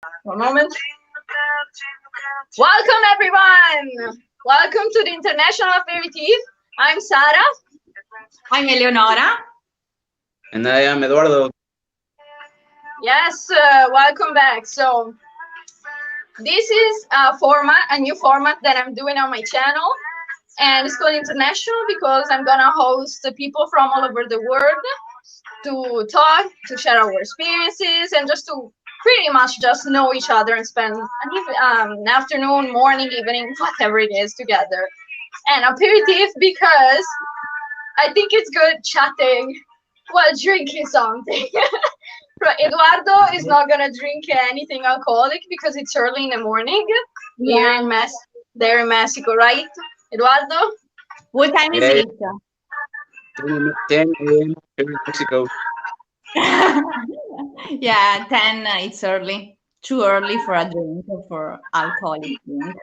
One moment. Welcome, everyone. Welcome to the International Aperitif. I'm Sarah. I'm Eleonora. And I am Eduardo. Yes, welcome back. So this is a new format that I'm doing on my channel, and it's called International because I'm gonna host the people from all over the world to talk, to share our experiences, and just to pretty much just know each other and spend an afternoon, morning, evening, whatever it is together. And aperitif because I think it's good chatting while drinking something. Eduardo is not gonna drink anything alcoholic because it's early in the morning here in there in Mexico, right, Eduardo? What time is Yeah, it? 10 a.m. here in Mexico. Yeah, 10, it's early. Too early for a drink or for alcoholic drink.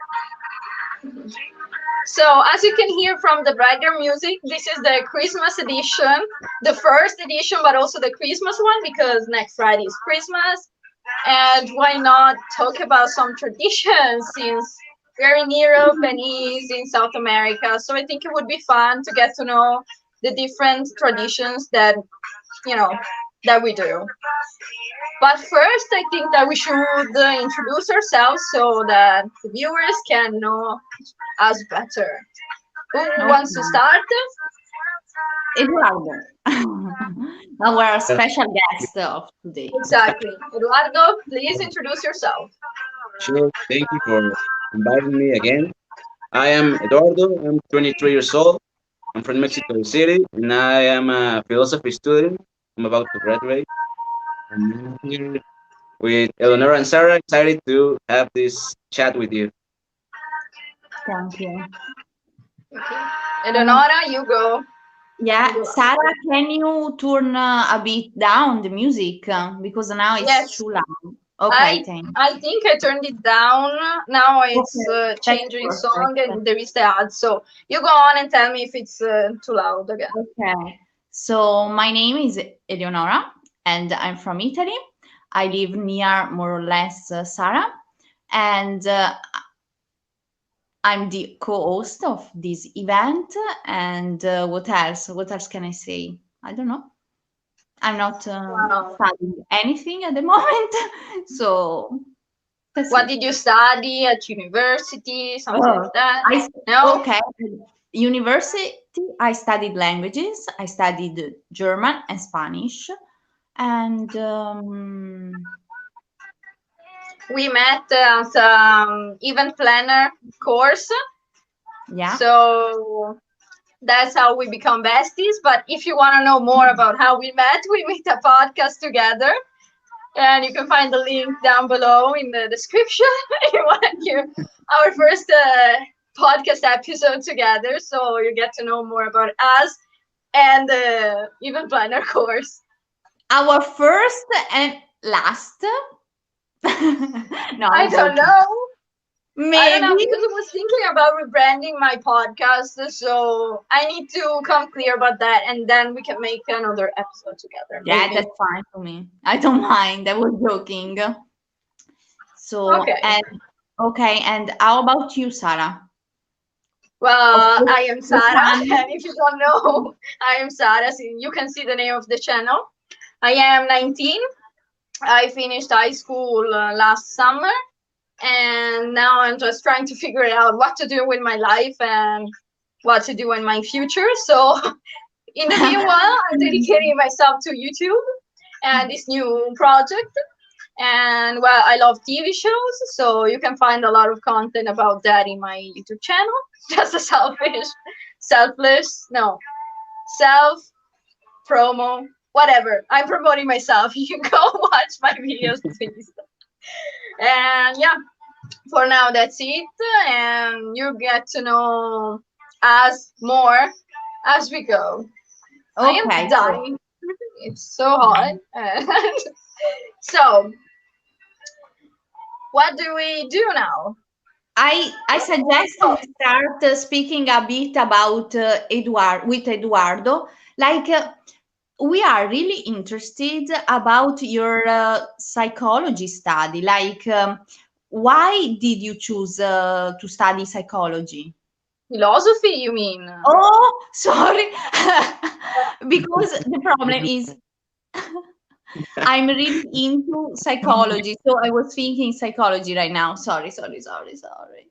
So as you can hear from the background music, this is the Christmas edition, the first edition, but also the Christmas one because next Friday is Christmas. And why not talk about some traditions since we're in Europe and he's in South America. So I think it would be fun to get to know the different traditions that, you know, that we do. But first, I think that we should introduce ourselves so that the viewers can know us better. Who wants to Okay. start? Eduardo, our special guest of today. Exactly. Eduardo, please introduce yourself. Sure. Thank you for inviting me again. I am Eduardo. I'm 23 years old. I'm from Mexico City, and I am a philosophy student. I'm about to graduate. I'm here with Eleonora and Sarah. Excited to have this chat with you. Thank you. Okay. Um, Eleonora, you go. yeah, Sarah, can you turn a bit down the music? Because now it's Yes, too loud. Okay, I thank you. I think I turned it down. Now it's Okay, that's changing song perfect. and there is the ad. So you go on and tell me if it's too loud again. Okay, so my name is Eleonora and I'm from Italy. I live near more or less Sarah, and I'm the co-host of this event. And what else? What else can I say? I don't know. I'm not Wow. studying anything at the moment, so that's What it. did you study at university? Something Oh, like that? I s- No? okay. University, I studied languages. I studied German and Spanish, and We met at event planner course. yeah. So that's how we become besties. But if you want to know more about how we met, we made a podcast together. And you can find the link down below in the description if you want to hear our first podcast episode together. So you get to know more about us and the event planner course. Our first and last. No, I I'm don't joking. know. I don't know Maybe. because I was thinking about rebranding my podcast, so I need to come clear about that, and then we can make another episode together, Yeah, maybe. that's fine for me. I don't mind. I was joking. So, Okay. and okay, and how about you, Sarah? Of Well, which, I am which Sarah, one? and if you don't know, I am Sarah. So you can see the name of the channel. I am 19. I finished high school last summer, and now I'm just trying to figure out what to do with my life and what to do in my future. So in the meanwhile, I'm dedicating myself to YouTube and this new project. And well, I love TV shows, so you can find a lot of content about that in my YouTube channel. Just a selfless, no, self promo, whatever. I'm promoting myself. You can go watch my videos, please. And yeah, for now, that's it. And you get to know us more as we go. I am Okay, so dying. It's so hot. And so, what do we do now? I suggest we start speaking a bit about Eduardo, with Eduardo. Like, we are really interested about your psychology study. Like, why did you choose to study psychology? Philosophy, you mean? Oh, sorry. Because the problem is I'm really into psychology, so I was thinking psychology right now. Sorry, sorry, sorry, sorry.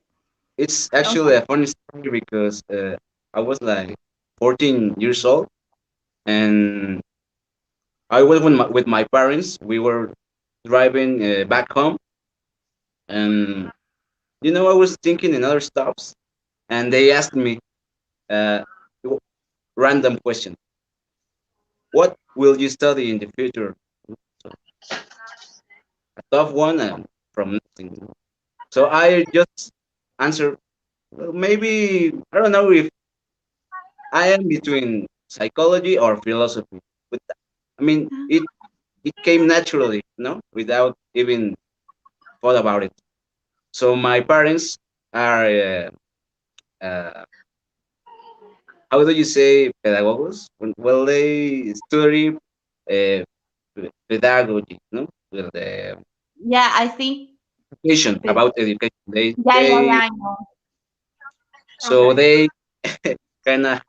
It's actually Okay. a funny story because I was like 14 years old, and I was with my parents. We were driving back home, and I was thinking in other stops, and they asked me uh, random question: "What will you study in the future?" So a tough one, and from nothing. So I just answered, well, maybe I don't know if I am between psychology or philosophy. But I mean, it came naturally, without even thought about it. So my parents are, uh, how do you say, pedagogos? Well, they study pedagogy, no, with the Yeah, I think. education, about education. They Yeah, yeah, yeah, they I know. so Okay. they kind of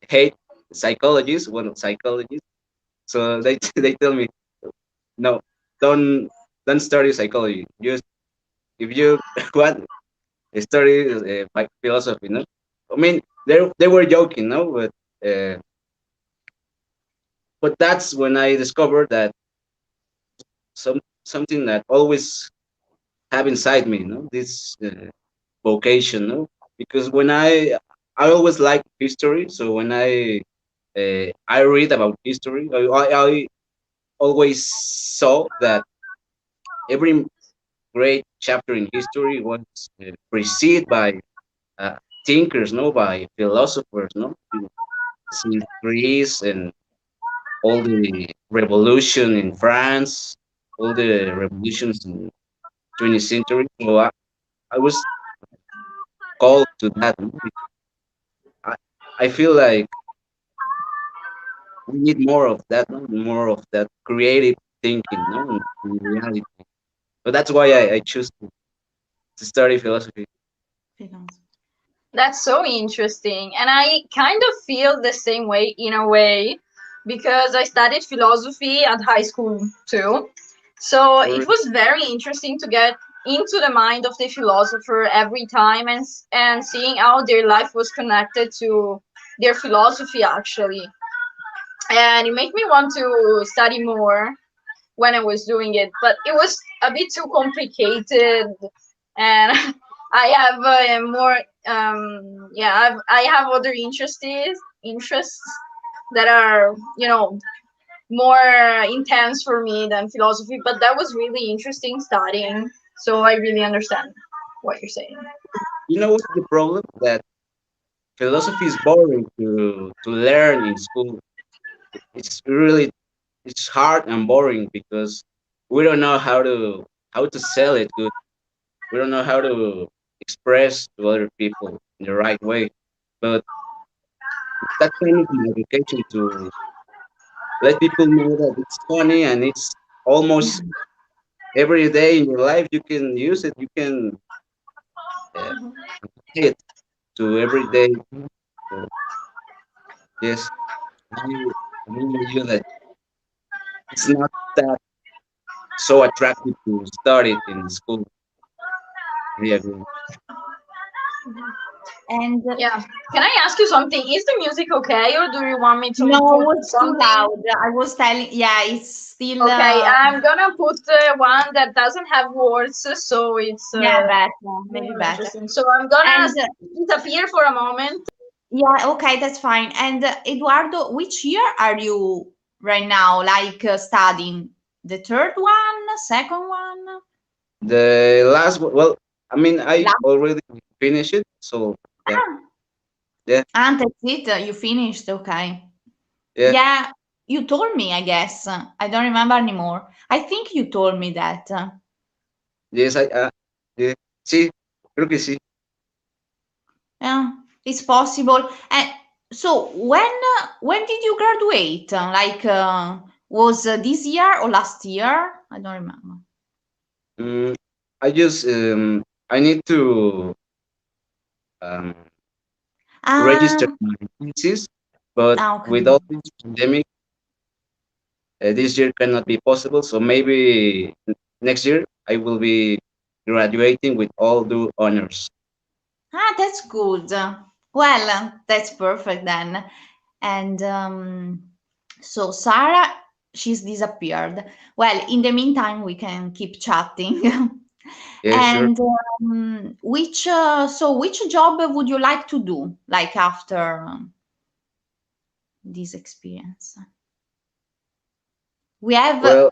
hate psychologists, psychologists. So they they tell me, no, don't don't study psychology. Just if you want, study philosophy. No, I mean they were joking, no, uh, but that's when I discovered that something that always have inside me, no, this vocation, no, because when I always like history, so when I read about history, I always saw that every great chapter in history was preceded by uh, thinkers, no, by philosophers, no, since Greece and all the revolution in France, all the revolutions in 20th century. So I was called to that. No? I, I feel like we need more of that, no? More of that creative thinking, no, in reality. So that's why I choose to study philosophy. That's so interesting. And I kind of feel the same way in a way because I studied philosophy at high school too. So it was very interesting to get into the mind of the philosopher every time and seeing how their life was connected to their philosophy actually. And it made me want to study more when I was doing it, but it was a bit too complicated, and I have more. Yeah, I have other interests that are more intense for me than philosophy. But that was really interesting studying, so I really understand what you're saying. You know what's the problem? That philosophy is boring to learn in school. It's really it's hard and boring because we don't know how to sell it good. We don't know how to express to other people in the right way. But that kind of an education to let people know that it's funny and it's almost every day in your life you can use it. You can uh, apply it to every day. So yes, I agree with you that it's not that so attractive to study it in school. I agree. And Yeah. Can I ask you something? Is the music okay, or do you want me to no, put it was too something? loud. I was telling, yeah, it's still, Okay, I'm gonna put one that doesn't have words, so it's yeah, better, maybe more better. interesting. So I'm gonna And disappear for a moment. yeah, okay, that's fine. And Eduardo, which year are you right now, like studying? The third one, second one? The last one, well, I mean, I Last. already finished it, so yeah, Ah, yeah, and that's it. You finished. Okay. yeah. Yeah, you told me, I guess. I don't remember anymore. I think you told me that. Yes, yeah, sí, creo que sí. Yeah, it's possible. And So when did you graduate? Like was this year or last year? I don't remember. Mm, I just I need to um, register Um, my thesis, but okay. with all this pandemic, this year cannot be possible. So maybe next year I will be graduating with all due honors. Ah, that's good. Well, that's perfect then. And so Sarah, she's disappeared. Well, in the meantime, we can keep chatting. Yeah, sure. And which job would you like to do, like after this experience? We have, Well,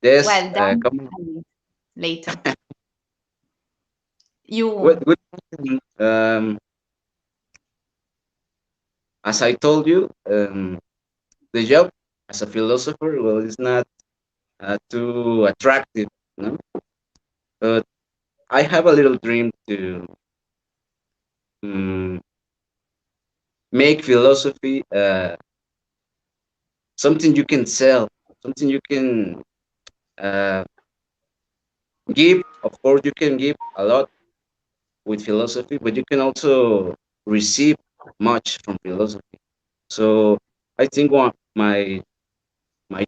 yes. well, done Come on. later. You, Good. As I told you, the job as a philosopher, well, it's not too attractive, no? But I have a little dream to um, make philosophy something you can sell, something you can uh, give. Of course, you can give a lot with philosophy, but you can also receive much from philosophy. So I think my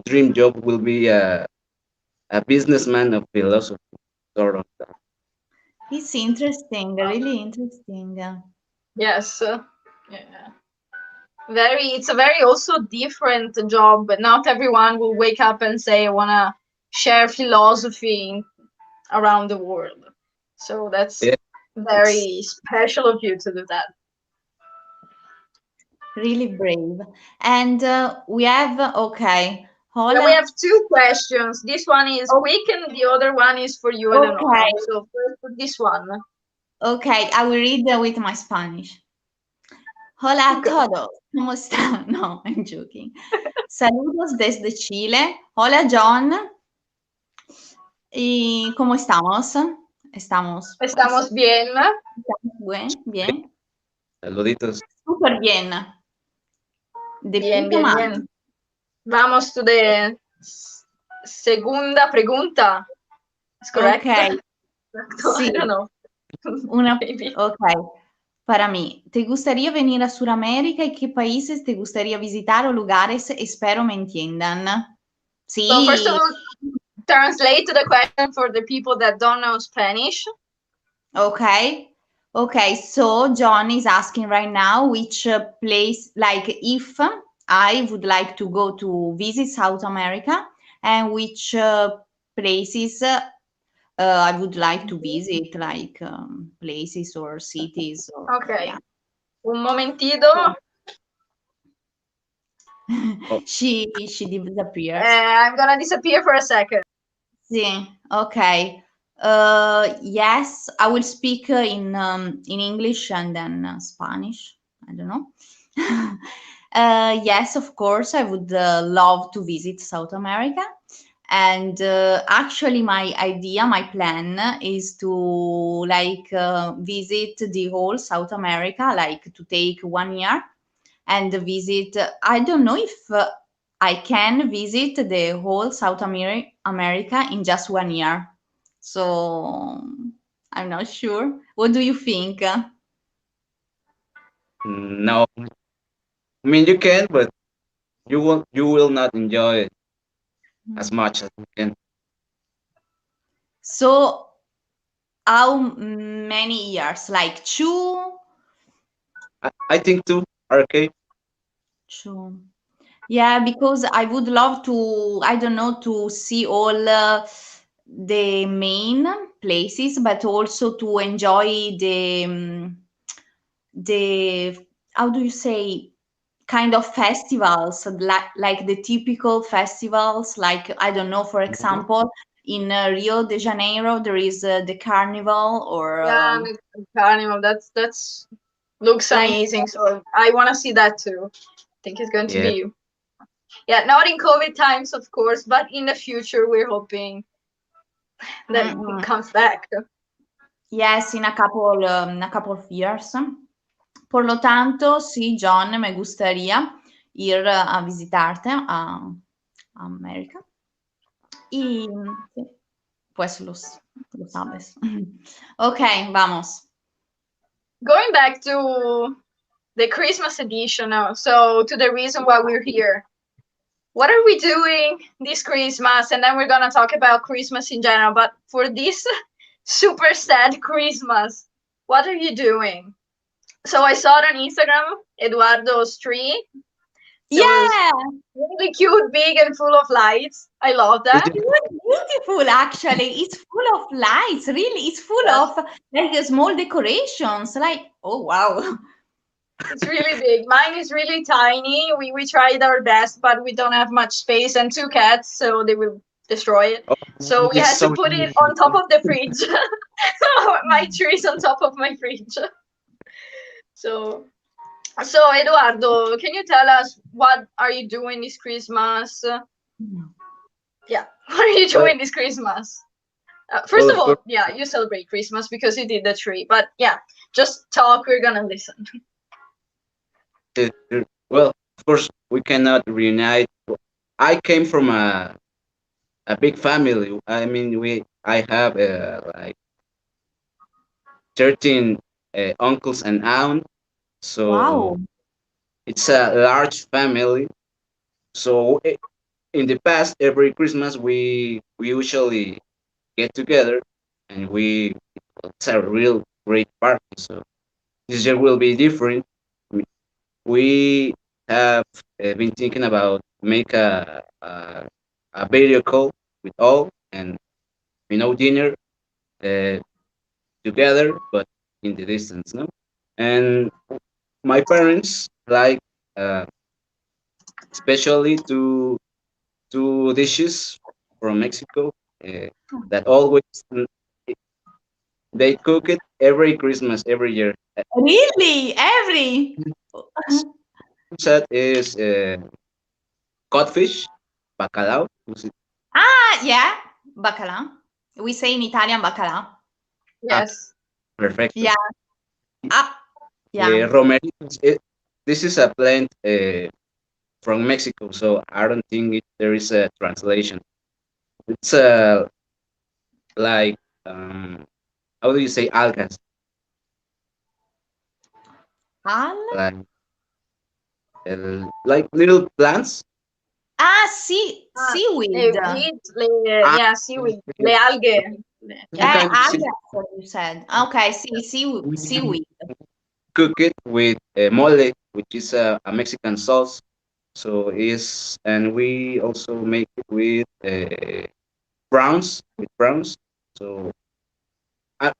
dream job will be a businessman of philosophy, sort of that. it's interesting, really interesting. Yes. Yeah. It's a very also different job, but not everyone will wake up and say, I want to share philosophy around the world. So that's Yeah, it's very special of you to do that. Really brave. And we have, okay, Yeah, we Hola. have two questions. This one is quick and the other one is for you, Eleonora. Okay, So first for this one. okay, I will read with my Spanish. Hola a Okay. todos, ¿cómo están? No, I'm joking. Saludos desde Chile. Hola John. ¿Y cómo estamos? Estamos, pues, Estamos bien. estamos bien, bien. saluditos. Súper bien. De Bien, puta bien, madre. bien. Vamos to the segunda pregunta. Is correct? Ok, I sí, don't know. una, Maybe. ok. Para mí, ¿te gustaría venir a Sudamérica y qué países te gustaría visitar o lugares? Espero me entiendan. So first of Sí, all, translate the question for the people that don't know Spanish. okay. Okay, so John is asking right now which place, like if I would like to go to visit South America and which places I would like to visit, like places or cities or Okay. yeah. Un momentito. Oh, She disappears. I'm gonna disappear for a second. Sì, okay. Yes, I will speak in English and then Spanish. I don't know. Yes, of course, I would love to visit South America. And actually, my idea, my plan is to like visit the whole South America, like to take 1 year and visit. I don't know if I can visit the whole America in just 1 year. So I'm not sure. What do you think? no, I mean you can, but you will not enjoy it as much as you can. So how many years? Like two? I think too are okay. Two. Yeah, because I would love to, I don't know, to see all the main places, but also to enjoy the how do you say, kind of festivals, like the typical festivals, like I don't know, for Mhm. example, in Rio de Janeiro there is the carnival or Yeah, and it's carnival. That's looks like amazing. So I want to see that too. I think it's going to Yeah, be, yeah, not in COVID times, of course, but in the future we're hoping that it mm, comes back. yes, in a couple of years Por lo tanto, sí, John, me gustaría ir a visitarte a América. Y sí, pues lo sabes. Ok, vamos. Going back to the Christmas edition now, so to the reason why we're here. What are we doing this Christmas? And then we're gonna talk about Christmas in general. But for this super sad Christmas, what are you doing? So I saw it on Instagram, Eduardo's tree. It was Yeah, really cute, big, and full of lights. I love Did that. it was beautiful actually. It's full of lights, really. It's full Yes. of like small decorations. Like, oh wow. It's really big. Mine is really tiny. We tried our best, but we don't have much space and two cats, so they will destroy it. oh, So we it's had to so put it huge. on top of the fridge. My tree is on top of my fridge. So Eduardo, can you tell us what are you doing this Christmas? Yeah, what are you Well, doing this Christmas? First well, of of course, all, yeah, you celebrate Christmas because you did the tree. But yeah, just talk. We're gonna listen. well, of course, we cannot reunite. I came from a big family. I mean, I have like 13 uncles and aunts, so Wow. it's a large family. So in the past, every Christmas we usually get together and it's a real great party. So this year will be different. We we have been thinking about make a video call with all and dinner uh, together, but in the distance, no. And my parents like uh, especially two dishes from Mexico uh, that always they cook it every Christmas every year. Really? Every? That is codfish, bacalao. Ah, yeah. Bacala. We say in Italian bacala. Ah, Yes. perfecto. Yeah. Ah, yeah. Romeritos. This is a plant from Mexico, so I don't think there is a translation. It's like how do you say algas? Al? Like little plants. Ah, Ah, seaweed. weed, Ah, yeah, seaweed, le algae. some kind of Alga, seed. that's what you said. Okay, We seaweed. cook it with mole, which is a Mexican sauce. So is and we also make it with browns. So I,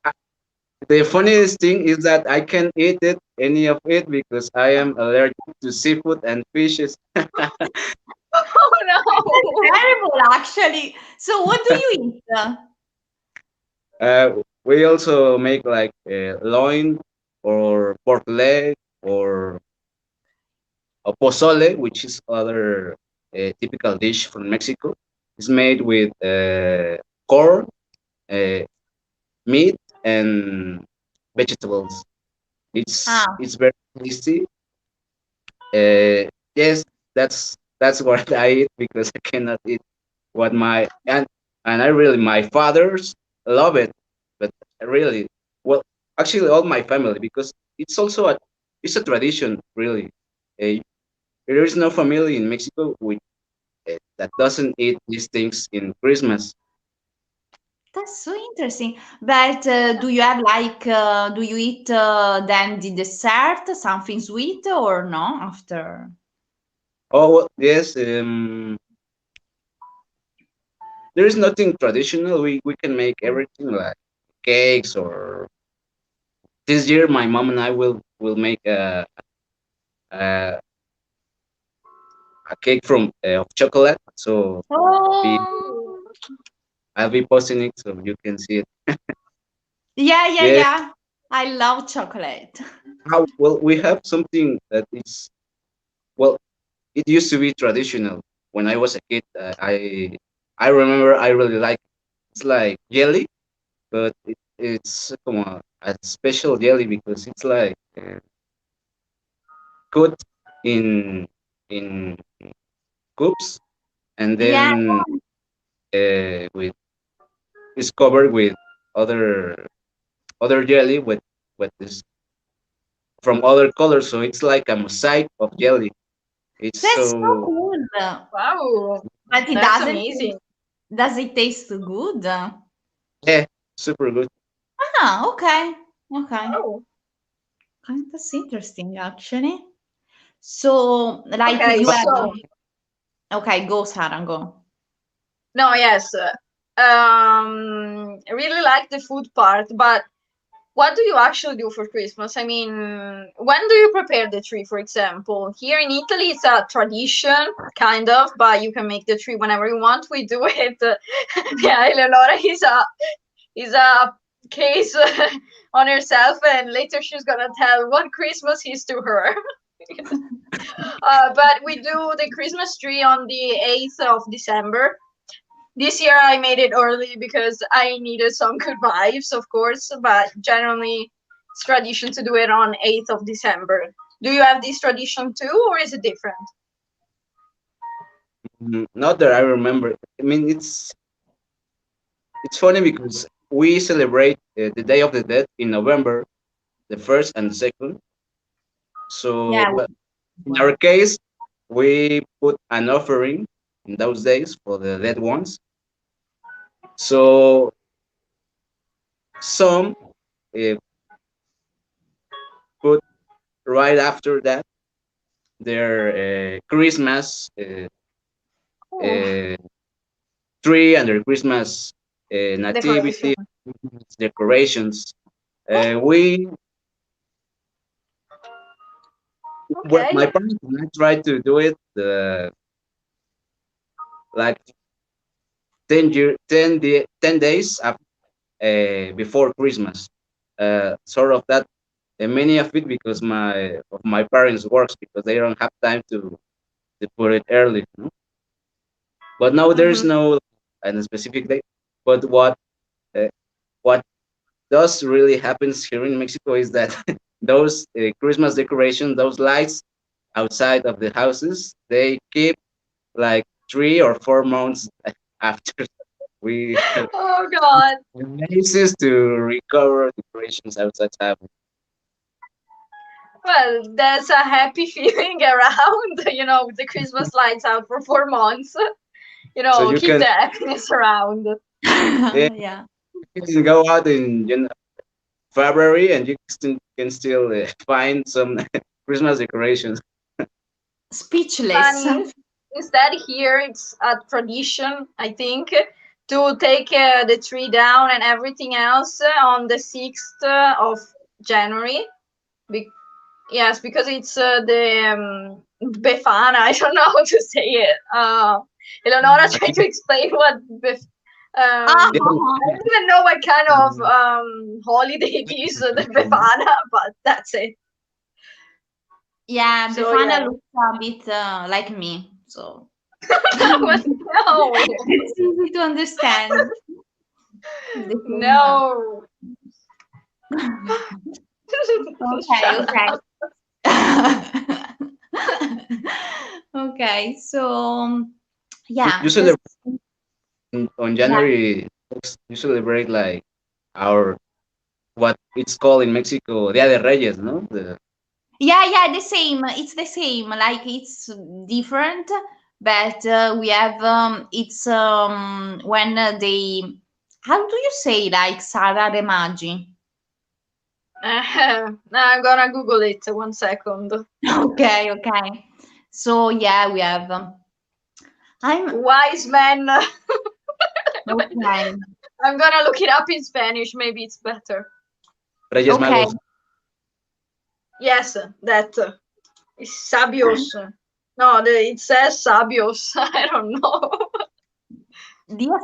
the funniest thing is that I can't eat it any of it because I am allergic to seafood and fishes. Oh no! That's terrible, actually. So what do you eat? We also make like loin or pork leg or a pozole, which is other typical dish from Mexico. It's made with corn, uh, meat, and vegetables. Ah, It's very tasty. Yes, that's what I eat because I cannot eat what and I really my fathers love it, but I really well actually all my family because it's a tradition really. Uh, there is no family in Mexico that doesn't eat these things in Christmas. that's so interesting. But do you have like, do you eat then the dessert, something sweet or no after? Oh well, yes, there is nothing traditional. We can make everything like cakes or this year my mom and I will make a, a cake from of chocolate. So be Oh, I'll be posting it so you can see it. yeah, yeah, Yeah. yeah. I love chocolate. How well we have something that is well. It used to be traditional when I was a kid. I remember I really like it's like jelly, but it's como a special jelly because it's like cut in in cubes, and Yeah. then with it's covered with other jelly with this from other colors, so it's like a mosaic of jelly. It's That's so so cool. Wow, But it that's doesn't. amazing. Does it taste good? yeah, super good. Ah, okay. Okay. Oh, That's interesting, actually. So, like, okay. you have. So Okay, go, Sarah, go. no, yes. I really like the food part, but what do you actually do for Christmas? I mean, when do you prepare the tree, for example? Here in Italy, it's a tradition, kind of, but you can make the tree whenever you want. We do it. Yeah, Eleonora is a case on herself, and later she's gonna tell what Christmas is to her. But we do the Christmas tree on the 8th of December. This year I made it early because I needed some good vibes, of course, but generally it's tradition to do it on 8th of December. Do you have this tradition too, or is it different? Not that I remember. I mean, it's funny because we celebrate the Day of the Dead in November, the first and the second. So, Yeah. but in our case, we put an offering in those days for the dead ones. So some uh, put right after that their Christmas Oh, uh, tree and their Christmas decoration. nativity decorations. Oh, We well, okay. my parents and I tried to do it like 10 days before Christmas. Sort of that many of it because my parents works because they don't have time to put it early. No? But now there's Mm-hmm. no specific date. But uh, what does really happens here in Mexico is that those Christmas decorations, those lights outside of the houses, they keep like 3 or 4 months after we Oh God. places to recover decorations outside house. Well, there's a happy feeling around, with the Christmas lights out for 4 months. So you Keep can the happiness around. yeah, Yeah. you can go out in February and you can still find some Christmas decorations. Speechless. And instead, here it's a tradition, I think, to take the tree down and everything else on the 6th of January. Be- yes, because it's the Befana. I don't know how to say it. Eleonora I tried think to explain what yeah, I don't even know what kind of holiday it is, the Befana, but that's it. Yeah, So Befana yeah. looks a bit like me, so No, it's easy to understand the humor. no. Okay, Shut okay. up. Okay, so you yeah, just celebrate on yeah, January 6th, you celebrate like our what it's called in Mexico Dia de Reyes, no? yeah, the same. It's the same. Like it's different, but we have it's when they. How do you say like Sara Remagi? I'm gonna Google it 1 second. Okay, okay. So yeah, we have. I'm Wise man. okay. I'm gonna look it up in Spanish. Maybe it's better. Reyes Okay. Magos. Yes, that is sabios. No, it says sabios. I don't know. Diez,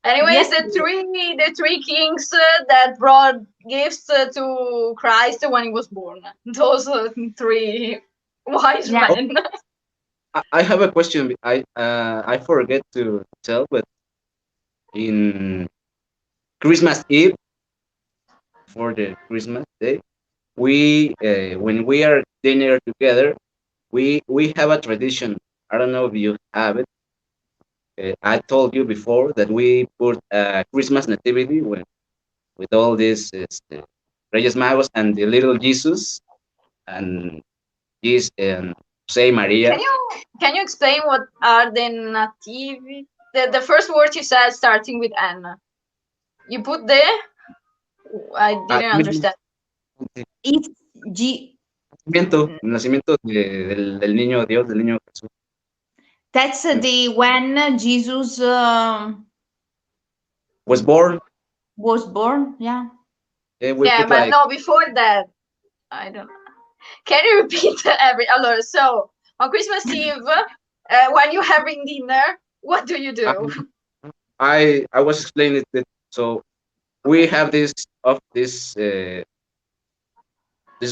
Anyways, diez. the three kings that brought gifts to Christ when he was born. Those three wise Yeah. Oh, men. I have a question. I forget to tell, but in Christmas Eve for the Christmas day, we when we are dinner together, we have a tradition. I don't know if you have it. I told you before that we put Christmas nativity with all these Reyes Magos and the little Jesus and this say Maria. Can you explain what are the nativi? The first word you said starting with N. You put the. I didn't understand. It's G. Nacimiento del niño Dios, del niño Jesús. That's the when Jesus Was born. was born. Yeah. We Yeah, put but like no, before that, I don't know. Can you repeat every alert? So on Christmas Eve, when you're having dinner, what do you do? I was explaining it. So we have this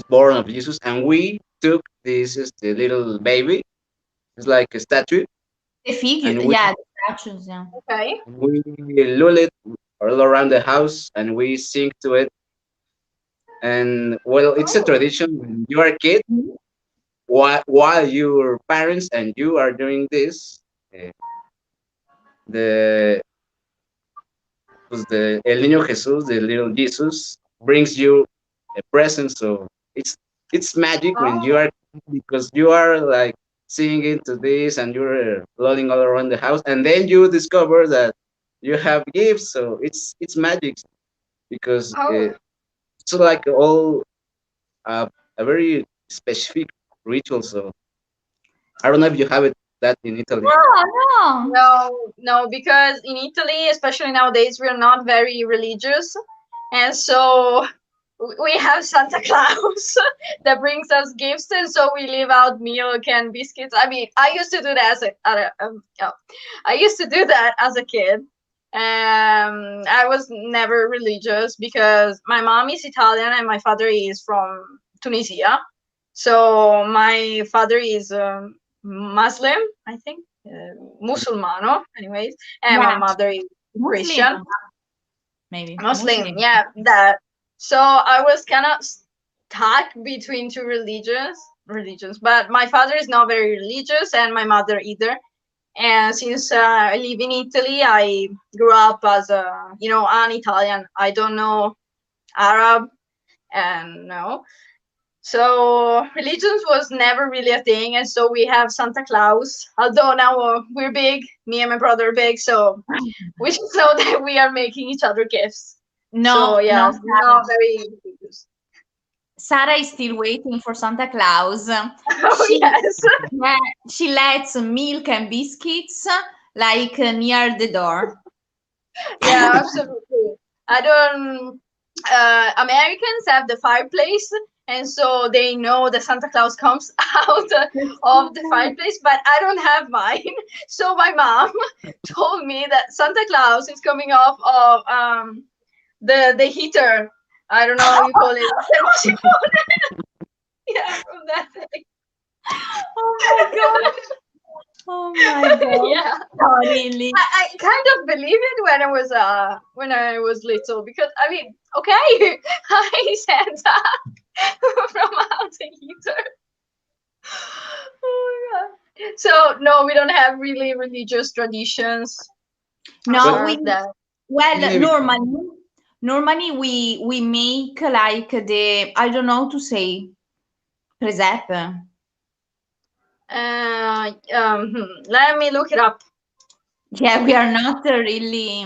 born of Jesus, and we took this the little baby. It's like a statue, The figure, and yeah, the statues, yeah. Okay. we lull it all around the house, and we sing to it. And well, it's a Oh. tradition when you are a kid, while your parents and you are doing this, uh, the pues the El Niño Jesús, the little Jesus, brings you a present. So it's magic when you Oh. are, because you are like singing to this and you're floating all around the house, and then you discover that you have gifts. So it's magic because Oh. it's like all a very specific ritual. So I don't know if you have it that in Italy. No. No, because in Italy, especially nowadays, we're not very religious, and so we have Santa Claus that brings us gifts, and so we leave out milk and biscuits. I mean, I used to do that I used to do that as a kid. I was never religious because my mom is Italian and my father is from Tunisia. So my father is Muslim, I think, Musulmano, anyways, and my Yeah, mother is Christian. Muslim, maybe. Muslim, yeah, that. So I was kind of stuck between two religions, but my father is not very religious, and my mother either. And since I live in Italy, I grew up as an Italian. I don't know Arab, and no. So religions was never really a thing, and so we have Santa Claus. Although now we're big, me and my brother are big, so we just know that we are making each other gifts. No, So yeah, no, not very religious. Sarah is still waiting for Santa Claus. Oh She, yes. yeah, she lets milk and biscuits like near the door. Yeah, absolutely. I don't. Americans have the fireplace, and so they know that Santa Claus comes out of the fireplace, but I don't have mine. So my mom told me that Santa Claus is coming off of the heater. I don't know how you call it. Yeah, from that day. Oh my god! Oh my god! Yeah. Oh, really? I kind of believe it when I was little, because I mean, okay, I Santa from out the heater. Oh my god. So no, we don't have really religious traditions. No, Or that. well, Maybe. normally we make like the, I don't know how to say, presepe. Let me look it up. Yeah, we are not really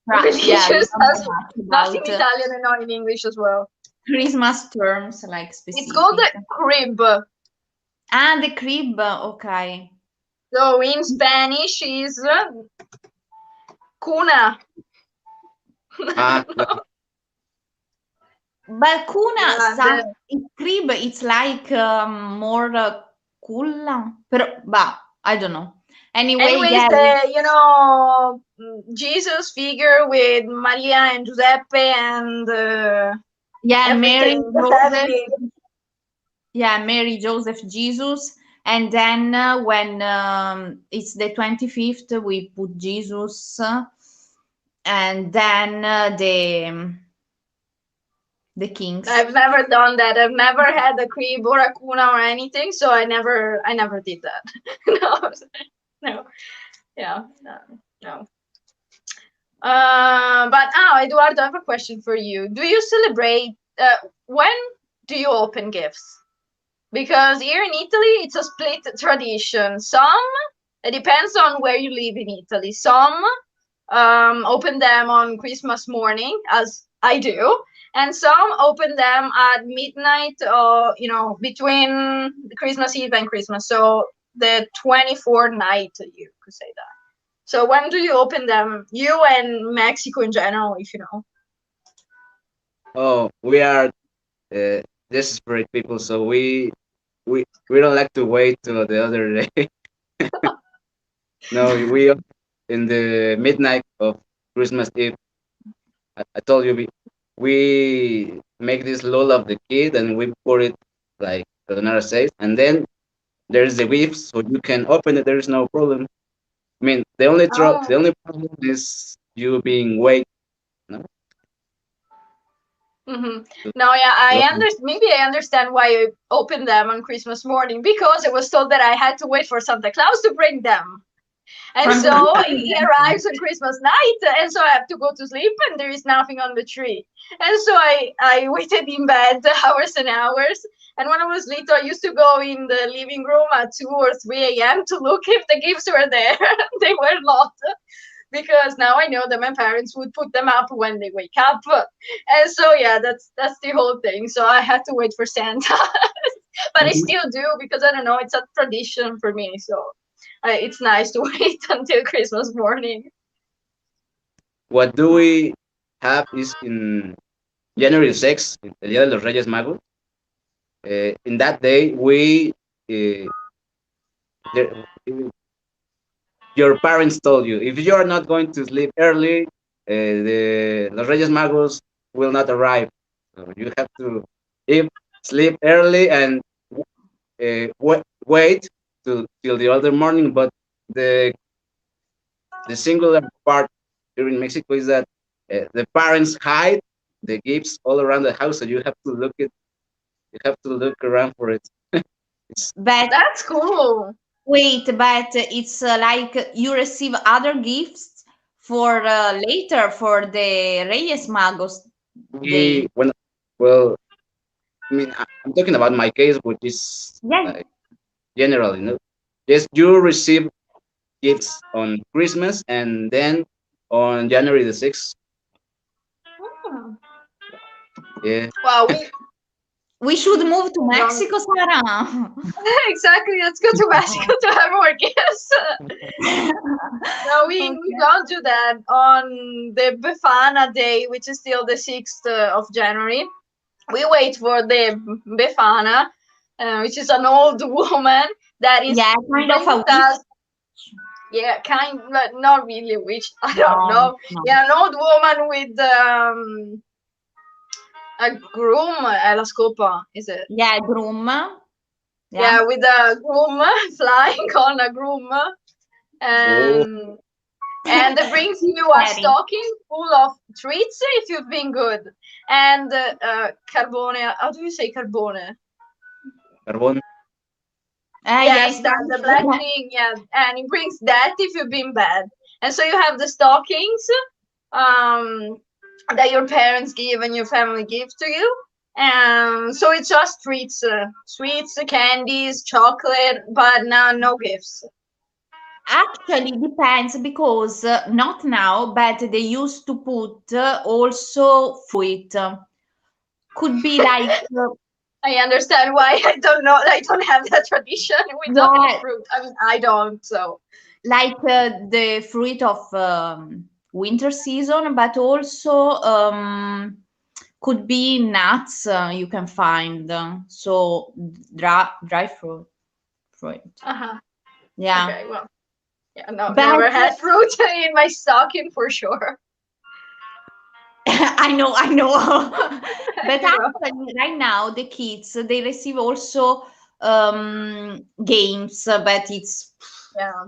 Religious yeah, we don't know has much not in about Italian and not in English as well. Christmas terms like specific. It's called the crib. Ah, the crib. Okay. So in Spanish is cuna. But cuna, Yeah, it's crib, it's like more culla. But I don't know. Anyway, anyways, yeah. Jesus figure with Maria and Giuseppe and Yeah, Mary, everything. The Joseph. family. Yeah, Mary, Joseph, Jesus. And then when it's the 25th, we put Jesus. And then the kings. I've never done that. I've never had a crib or a cuna or anything, so I never did that. No, no, yeah, no. But Eduardo, I have a question for you. Do you celebrate? When do you open gifts? Because here in Italy, it's a split tradition. Some, it depends on where you live in Italy. Some open them on Christmas morning, as I do, and some open them at midnight, or between Christmas Eve and Christmas. So the 24th night, you could say that. So when do you open them? You and Mexico in general, if you know. Oh, we are desperate people, so we don't like to wait till the other day. No, we in the midnight of Christmas Eve. I told you we make this lull of the kid and we put it like Eleonora says, and then there's the gifts, so you can open it. There's no problem. I mean, the Oh. only problem is you being wait. No, No, yeah, I to understand. Maybe I understand why you opened them on Christmas morning, because I was told that I had to wait for Santa Claus to bring them. And From so the he arrives on Christmas night, and so I have to go to sleep, and there is nothing on the tree. And so I waited in bed hours and hours. And when I was little, I used to go in the living room at 2 or 3 a.m. to look if the gifts were there. They were not, because now I know that my parents would put them up when they wake up. And so yeah, that's the whole thing. So I had to wait for Santa. But I still do, because I don't know, it's a tradition for me. So it's nice to wait until Christmas morning. what do we have is in January 6th, el Día de los Reyes Magos. In that day, uh, there, your parents told you if you are not going to sleep early, the los Reyes Magos will not arrive. So you have to if sleep early and wait till the other morning. But the the singular part here in Mexico is that the parents hide the gifts all around the house, so you have to look around for it. It's but That's cool. wait, but it's like you receive other gifts for later for the Reyes Magos we day. when well, I mean, I'm talking about my case, which is Yeah. like general, Yes, you receive gifts on Christmas and then on January the 6th. Hmm. Yeah. Wow, We should move to we don't. Mexico, Sarah. Exactly. Let's go to Mexico to have more gifts. No, we Okay. don't do that on the Befana day, which is still the 6th of January. We wait for the Befana, which is an old woman that is Yeah, kind of a brings witch. us. Yeah, kind, but not really a witch. I don't No, know. no. Yeah, an old woman with a groom, la scopa, is it? Yeah, groom. Yeah, Yeah. with a groom flying on a groom, Oh, and it brings you a Scary. stocking full of treats if you've been good. And carbone. How do you say carbone? carbon. Yes, Yes. that the black thing. Yeah, and it brings that if you've been bad. And so you have the stockings um, that your parents give and your family gives to you. So it's just sweets, candies, chocolate, but no gifts. Actually, depends because not now, but they used to put also fruit. Could be like I understand why. I don't know. I don't have that tradition. We don't eat yeah, fruit. I mean, I don't. So like the fruit of winter season, but also could be nuts you can find. So dry fruit. uh-huh. Yeah, Okay, well, yeah, no, but never had fruit in my stocking for sure. I know. But You know. actually, right now the kids they receive also games, but it's Yeah.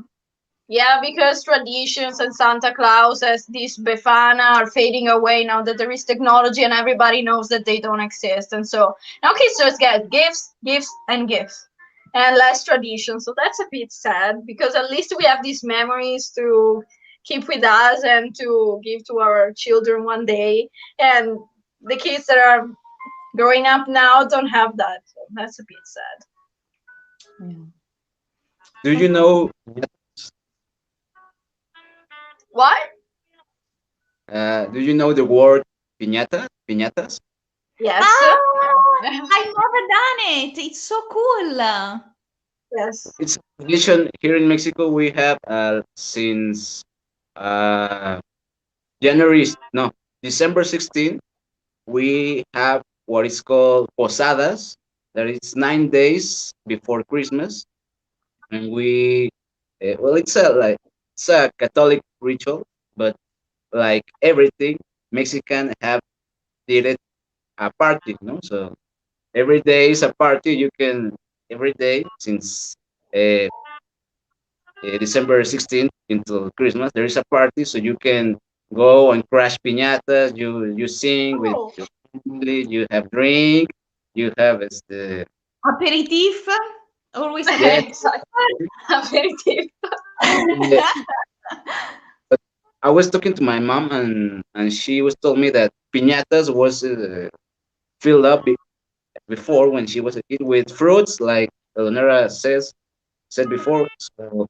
Yeah, because traditions and Santa Claus as this Befana are fading away now that there is technology and everybody knows that they don't exist. And so now kids just get gifts, gifts, and gifts, and less tradition. So that's a bit sad because at least we have these memories to keep with us and to give to our children one day. And the kids that are growing up now don't have that. So that's a bit sad. Yeah. Do you know? What? Do you know the word piñata? Piñatas. Yes. I've never done it. It's so cool. Yes. It's a tradition here in Mexico. We have since uh, January, no, December 16th. We have what is called posadas. That is 9 days before Christmas, and well, it's a Catholic ritual, but like everything, Mexican have did it a party, no? So every day is a party. You can every day since uh, December 16th until Christmas, there is a party, so you can go and crash piñatas. You sing with Oh. your family. You have drink. You have the Aperitif. Always yeah. Exactly. Aperitif. Yeah. But I was talking to my mom, and she was told me that piñatas was filled up before when she was a kid with fruits, like Eleonora said before. So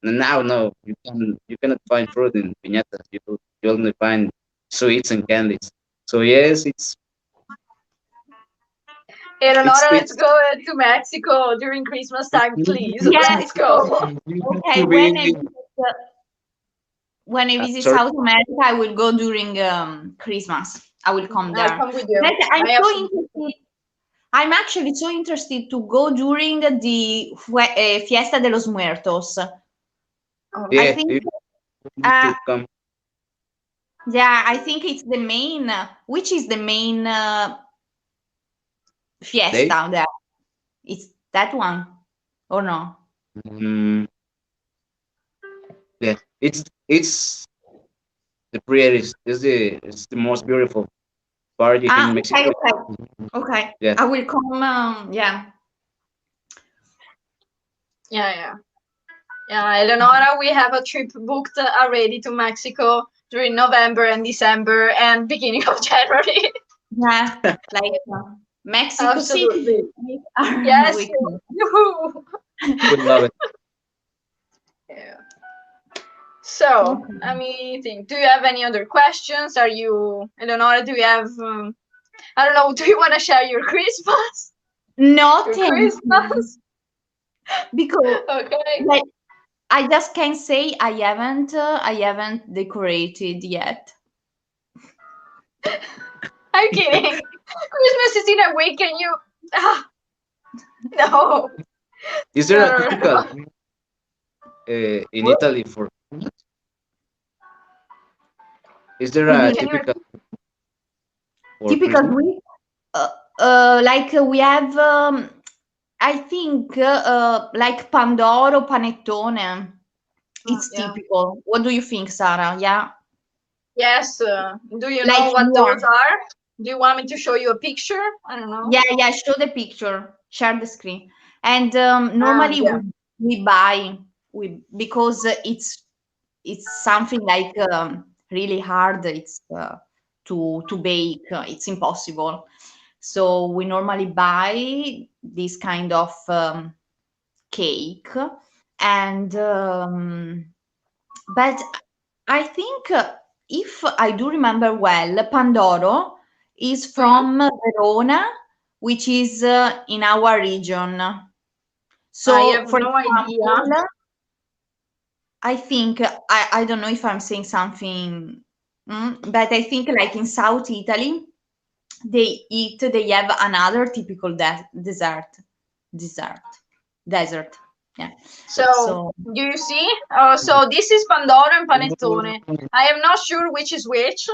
now, no, you cannot find fruit in piñatas. You only find sweets and candies. So yes, Eleonora, let's it's go to Mexico during Christmas time, please. Yes. Let's go. you have Okay, to be when I visit sorry. South America, I will go during Christmas. I will come I'll there. come with you. But I'm I have so some. interested. I'm actually so interested to go during the Fiesta de los Muertos. Oh, I Yeah, think, you need uh, to come. yeah, I think it's the main, which is the main Day. fiesta there. It's that one, or no? Mm, yeah, it's the prettiest. It's the most beautiful party here Ah, in okay, Mexico. okay, okay. Yeah. I will come. Yeah. yeah. Yeah, Eleonora, we have a trip booked already to Mexico during November and December and beginning of January. Yeah, like Mexico City. Absolutely. Yes. We Yoo-hoo. We love it. Yeah. So, Okay. let me think. Do you have any other questions? Are you, Eleonora, do you have, I don't know, do you want to share your Christmas? No, Your thank you. Christmas? Because Okay. like I just can't say I haven't decorated yet. I'm kidding. Christmas is in a week and you, ah, no. Is there No, a no, typical no. in What? Italy for? Is there a Can you typical for Typical Christmas? week? Like we have, I think, like Pandoro, Panettone. It's yeah. typical. What do you think, Sarah? Yeah, Yes. Do you like know what you are. those are? Do you want me to show you a picture? I don't know. Yeah, yeah. Show the picture. Share the screen. And normally Yeah. we buy because it's something like really hard. It's to bake. It's impossible. So we normally buy this kind of cake, and but I think if I do remember well, Pandoro is Mhm. from Verona, which is in our region. I So, have for no idea. example, I think I don't know if I'm saying something, but I think like in South Italy, they have another typical dessert desert. Yeah. So, So do you see? So this is Pandoro and Panettone. I am not sure which is which.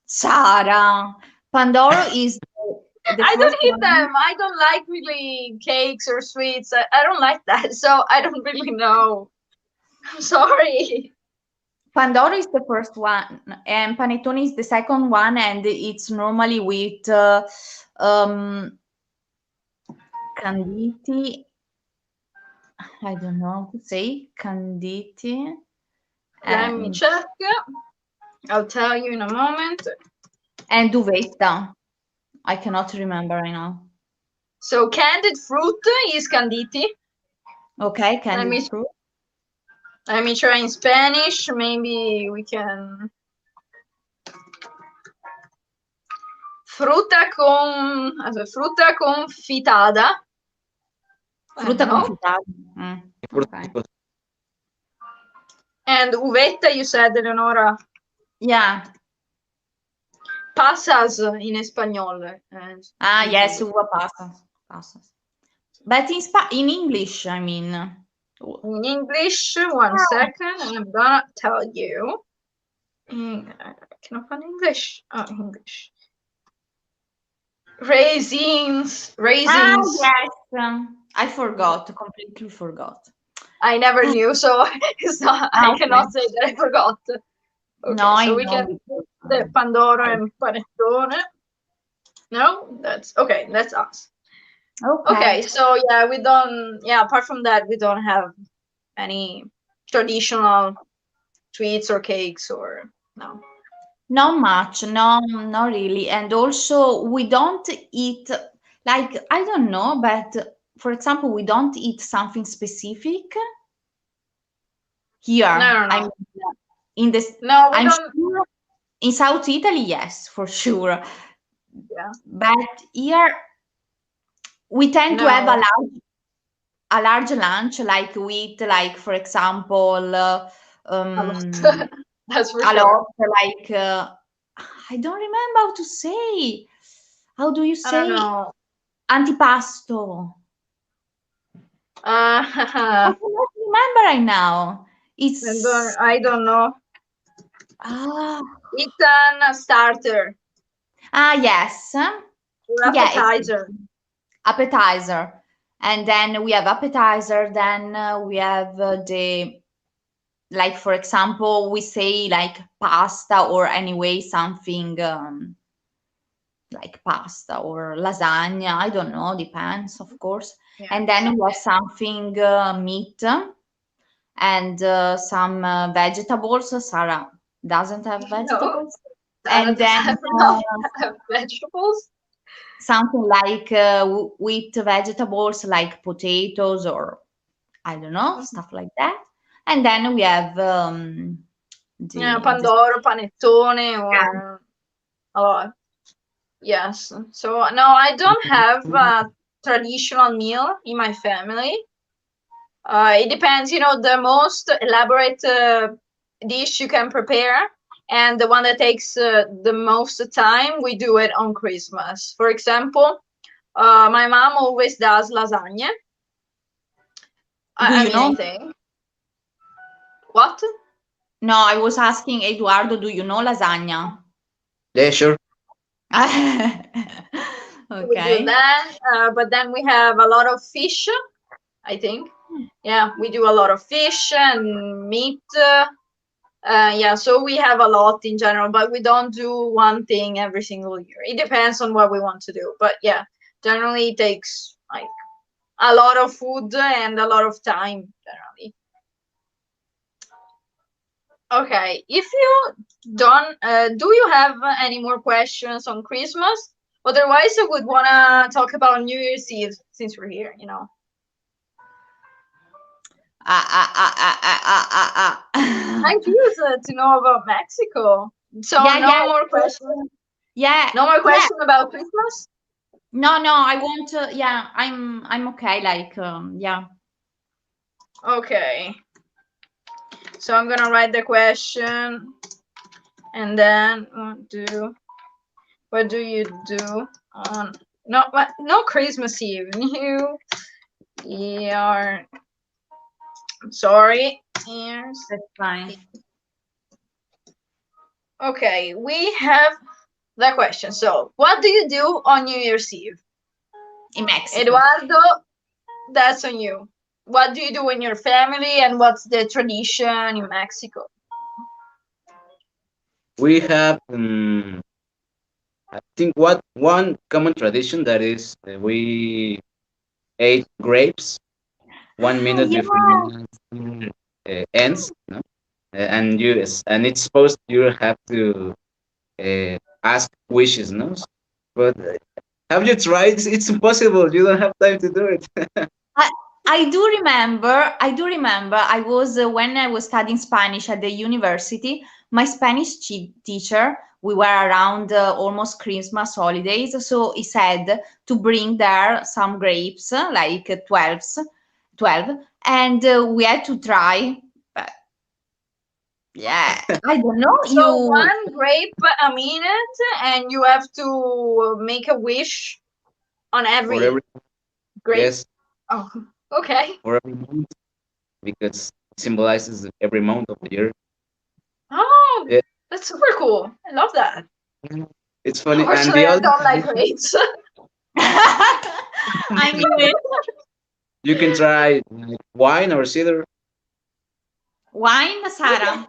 Sarah, Pandoro is the I first don't eat one. them. I don't like really cakes or sweets. I don't like that. So I don't really know. I'm sorry. Pandoro is the first one, and panettone is the second one, and it's normally with canditi. I don't know how to say canditi. Let me And, check. I'll tell you in a moment. and uvetta. I cannot remember right now. So candied fruit is canditi. Okay, candied fruit. Let me try in Spanish. Maybe we can. Frutta confitada. Frutta No? confitata. Okay. And uvetta, you said, Eleonora. Yeah. Pasas in español. Yes, uva passas. But in English, I mean. In English, one second, and I'm gonna tell you. I cannot find English. Oh, English. Raisins. Yes. I completely forgot. I never knew, so it's not, I cannot say that I forgot. Okay, no, so we can the Pandoro and Panettone. No, that's okay. That's us. Okay, so yeah, we don't. Yeah, apart from that, we don't have any traditional sweets or cakes or no. Not much. No, not really. And also, we don't eat like I don't know, but for example, we don't eat something specific here. No. I mean, in this, no, we I'm don't. sure in South Italy, yes, for sure. Yeah. But here we tend to have a large lunch, like with, like for example, that's for a sure. lot, like I don't remember how to say. How do you say? I don't know. Antipasto. I cannot remember right now. It's I don't know. It's a starter. Yes. Or appetizer. Appetizer. And then we have appetizer, then we have the, like for example, we say like pasta or anyway something like pasta or lasagna, I don't know, depends of course. Yeah. And then we have something meat and some vegetables. Sarah doesn't have vegetables. No, and then have vegetables. Something like with vegetables like potatoes or I don't know, stuff like that. And then we have Pandoro, panettone, or yes. So no, I don't have a traditional meal in my family. It depends, the most elaborate dish you can prepare and the one that takes the most time, we do it on Christmas. For example, my mom always does lasagna. Do you know? What? No, I was asking Eduardo, do you know lasagna? Yeah, sure. Okay. We do that, but then we have a lot of fish, I think. Yeah, we do a lot of fish and meat. Yeah, so we have a lot in general, but we don't do one thing every single year. It depends on what we want to do. But yeah, generally it takes like a lot of food and a lot of time generally. Okay, if you don't, do you have any more questions on Christmas? Otherwise, I would want to talk about New Year's Eve since we're here, I'm curious to know about Mexico. So no more questions. Yeah. No more questions about Christmas? No, I want to. Yeah, I'm okay. Like, yeah. Okay. So I'm gonna write the question, and then what do you do on no Christmas Eve? New Year. I'm sorry. Yes, that's fine. Okay, we have the question. So, what do you do on New Year's Eve? In Mexico. Eduardo, that's on you. what do you do in your family, and what's the tradition in Mexico? We have, I think, what one common tradition that is we ate grapes 1 minute Yeah. before ends, no? And it's supposed you have to ask wishes, no? But have you tried? It's impossible. You don't have time to do it. I I do remember. I do remember. I was when I was studying Spanish at the university. My Spanish teacher. We were around almost Christmas holidays, so he said to bring there some grapes, like 12, and we had to try. But yeah, I don't know. So You one grape a minute, and you have to make a wish on For every every grape. yes, Oh, okay. for every month because it symbolizes every month of the year. Oh, Yeah, that's super cool. I love that. it's funny. And Unfortunately, the I other don't like tradition, grapes. I knew it. you can try like wine or cider. Wine, Sarah. Yeah,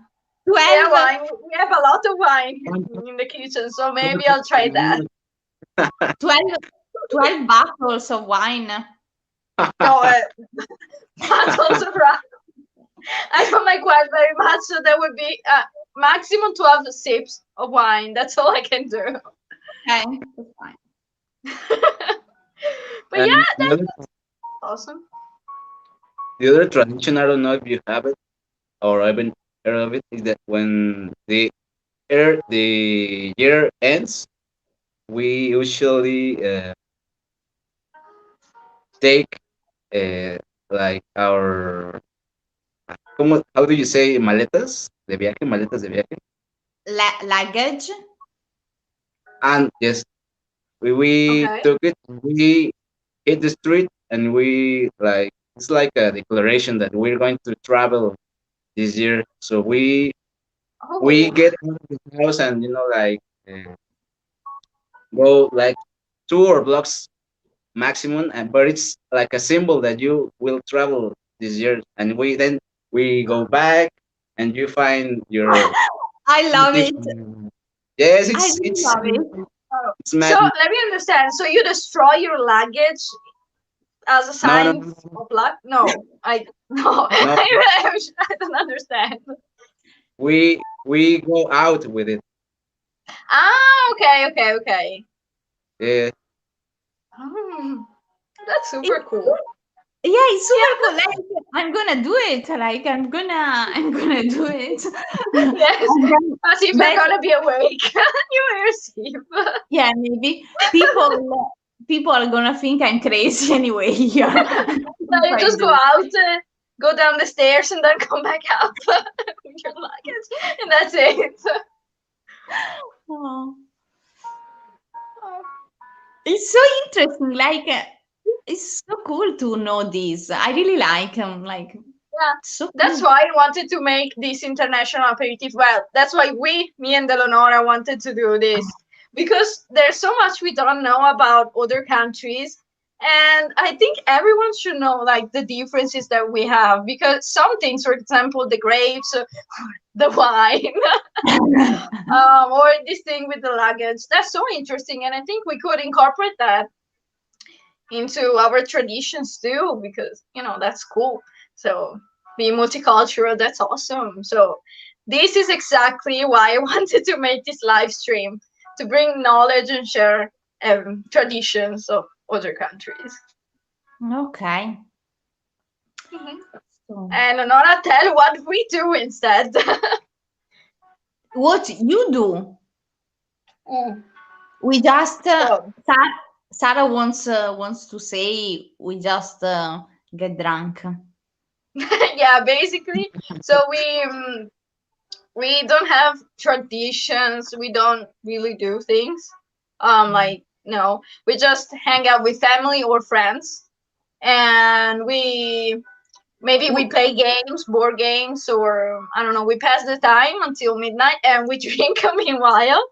12, wine. We have a lot of wine One in the kitchen, so one maybe I'll try that. 12, 12 bottles of wine. No, bottles of rum. I don't like wine very much, so that would be maximum 12 sips of wine. That's all I can do. Okay, that's fine. But yeah, And that's awesome. the other tradition, I don't know if you have it or even heard of it, is that when the year ends, we usually take like our how do you say maletas de viaje, maletas de viaje, Luggage. and yes, we Okay. took it, we hit the street, and we like it's like a declaration that we're going to travel this year. So we Oh, get out of the house and like go like 2 or blocks maximum, and but it's like a symbol that you will travel this year, and we go back, and you find your I love tips. it. Yes, I really love it. oh. it's So magic. let me understand. So you destroy your luggage as a No, no, sign of luck? No, I no, no. I don't understand. We go out with it. Ah, okay, okay, okay. Yeah, Hmm, that's super It's cool. Yeah, it's super Yeah, cool. Like I'm gonna do it. Like I'm gonna do it. yes. And then, As if you're but gonna be awake. New Year's Eve. yeah, maybe people are gonna think I'm crazy anyway here. So If you I just go do. out, go down the stairs, and then come back up with your luggage, and that's it. Oh. It's so interesting. Like it's so cool to know this. I really like like Yeah, so that's cool. why I wanted to make this international aperitif. Well, that's why me and Eleonora wanted to do this, because there's so much we don't know about other countries. And I think everyone should know like the differences that we have, because some things, for example, the grapes, the wine, or this thing with the luggage, that's so interesting. And I think we could incorporate that into our traditions too, because that's cool. So be multicultural, that's awesome. So this is exactly why I wanted to make this live stream, to bring knowledge and share traditions of other countries. Okay. Mhm. So, And Nora, tell what we do instead. what you do? Mm. We just So Sarah wants to say we just get drunk. yeah, basically, so we don't have traditions, we don't really do things like, no, we just hang out with family or friends, and maybe we We, play games, board games, or I don't know, we pass the time until midnight, and we drink meanwhile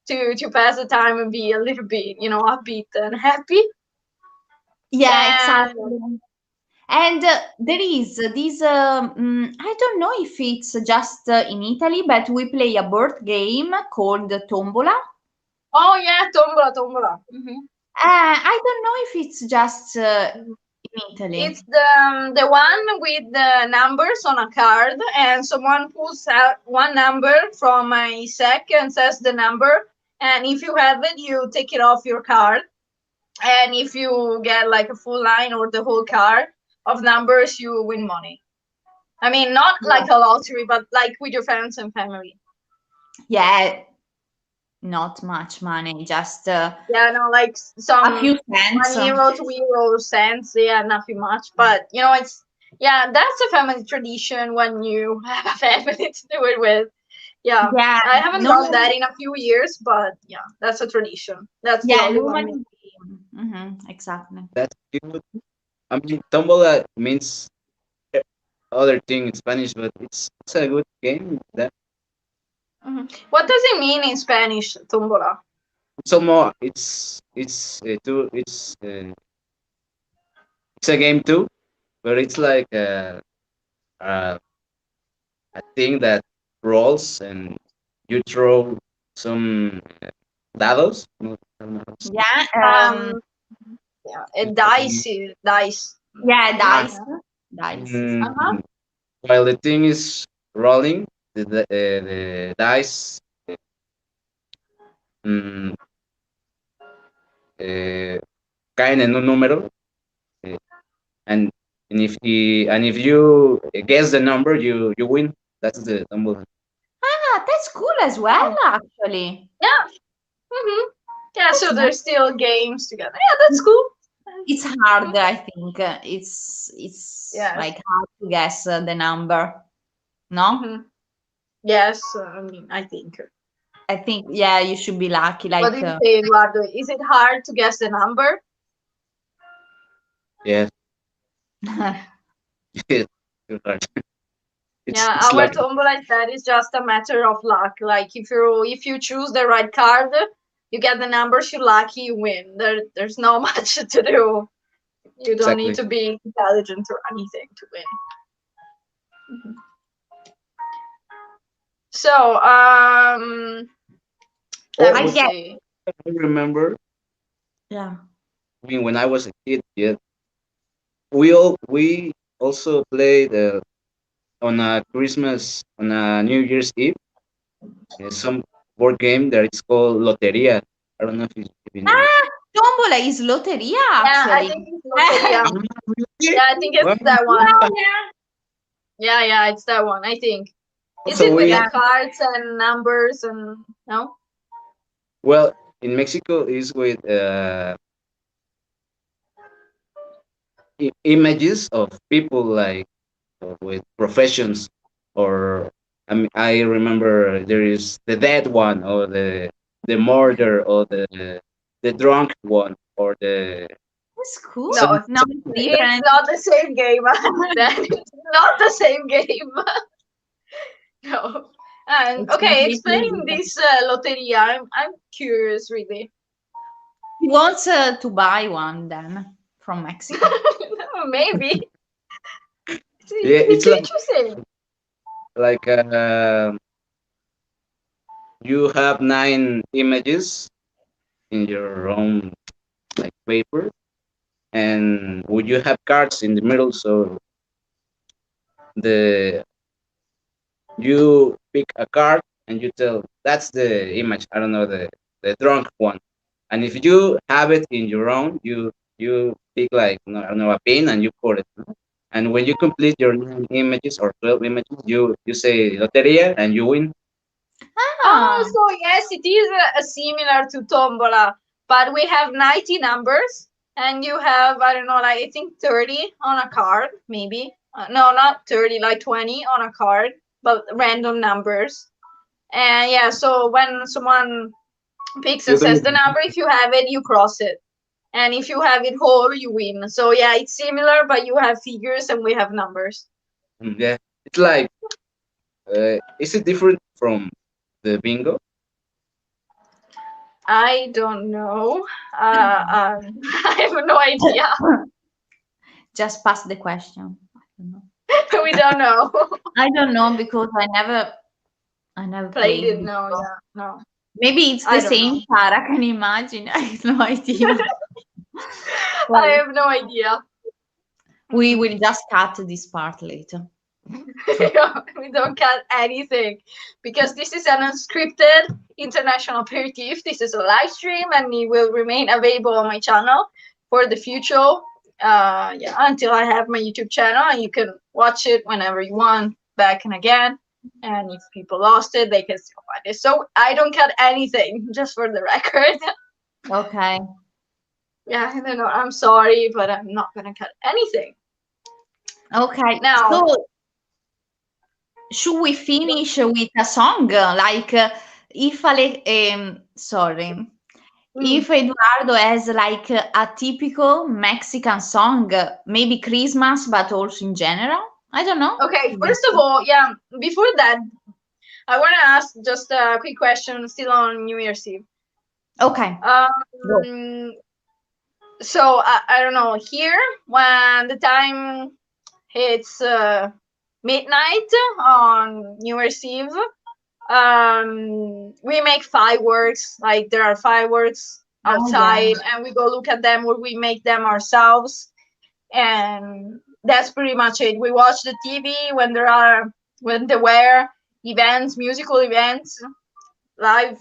to pass the time and be a little bit upbeat and happy. yeah, And exactly. And there is this, I don't know if it's just in Italy, but we play a board game called Tombola. Oh yeah, tombola, tombola. Mhm. I don't know if it's just in Italy. It's the one with the numbers on a card, and someone pulls out one number from a sack and says the number, and if you have it, you take it off your card, and if you get like a full line or the whole card of numbers, you win money. I mean, not like a lottery, but like with your friends and family. Yeah, not much money, just Yeah, no, like a some few cents. 1 euro, 2 euro cents. Yeah, nothing much. But you know, it's yeah, that's a family tradition when you have a family to do it with. Yeah, Yeah, I haven't done normally, that in a few years, but yeah, that's a tradition. That's the yeah, only one. normally, exactly. That's cute. I mean, tombola means other thing in Spanish, but it's a good game. That What does it mean in Spanish, tombola? so more. It's a game too, but it's like a, a thing that rolls and you throw some dados. No, I don't know how to say Yeah, Um, yeah, it. dice. yeah, Ah, dice, dice. Uh-huh. mm, while the thing is rolling, the dice mm, eh, caen en un número, eh, and if you guess the number, you win. That's the number. That's cool as well, Oh, actually. yeah. hmm Yeah, That's so nice. there's still games together. Yeah, that's cool. It's hard, I think. It's Yes. like hard to guess the number. No, hmm Yes, I mean, I think. I think yeah, you should be lucky. What Like do you say, Eduardo? Is it hard to guess the number? Yes, yeah, it's hard. It's Yeah, it's our like tombola is that is just a matter of luck. Like if you choose the right card, you get the numbers. You're lucky, you win. There's not much to do. You don't need exactly. to be intelligent or anything to win. Mhm. So let Oh, me I but guess. see. I remember. Yeah. I mean, when I was a kid, yeah, we also played on a Christmas on a New Year's Eve some board game that it's called Loteria. I don't know if you know it. Ah, tombola is loteria Yeah, I actually. think it's Loteria. Ah, really? Yeah, I think it's Wow. that one. Yeah. Yeah, it's that one. I think. Is So it with we like cards and numbers and no? well in Mexico is with images of people like with professions or I remember there is the dead one or the murder or the drunk one or the That's cool. some, No, No, some it's it's different. not the same game. Then it's not the same game. No. And It's okay, completely explaining different. this loteria, I'm curious, really. He wants to buy one then from Mexico. Maybe yeah it's it's interesting. like you have 9 images in your own like paper and would you have cards in the middle so the you pick a card and you tell that's the image I don't know the drunk one and if you have it in your own you pick like no, I don't know a pin and you put it no? And when you complete your 9 images or 12 images you say loteria and you win. Oh, Ah, so yes, it is similar to Tombola, but we have 90 numbers, and you have, I don't know, like I think 30 on a card, maybe. No, not 30, like 20 on a card, but random numbers. And yeah, so when someone picks You and says don't the number, if you have it, you cross it. And if you have it whole, you win. So yeah, it's similar, but you have figures and we have numbers. yeah it's like is it different from the bingo. I don't know. I have no idea. Just pass the question. I don't know. We don't know. I don't know because I never Played played it? before. No, yeah, no. Maybe it's the I don't know. same, Sarah. Can you imagine? I have no idea. I Well, have no idea. we will just cut this part later. We don't cut anything because this is an unscripted international aperitif. This is a live stream and it will remain available on my channel for the future. Yeah, until I have my YouTube channel and you can watch it whenever you want, back and again. And if people lost it, they can still find it. So I don't cut anything, just for the record. Okay. Yeah, I don't know. I'm sorry, but I'm not gonna cut anything. Okay. Now, So should we finish with a song? Like sorry. If Eduardo has like a typical Mexican song, maybe Christmas, but also in general. I don't know. okay, first of all, yeah, before that, I want to ask just a quick question still on New Year's Eve. Okay. So, I don't know, here, when the time hits midnight on New Year's Eve, we make fireworks. Like, there are fireworks outside, and we go look at them, or we make them ourselves. And that's pretty much it. We watch the TV when there were events, musical events, live,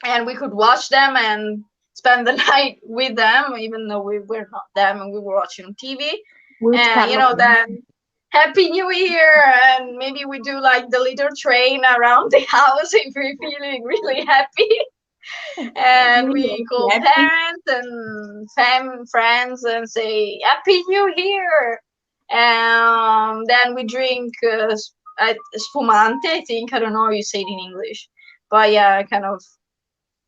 and we could watch them and spend the night with them, even though we were not them and we were watching TV. And then Happy New Year, and maybe we do like the little train around the house if we're feeling really happy. And we call parents and friends and say Happy New Year. And then we drink spumante, I think. I don't know how you say it in English, but yeah, kind of,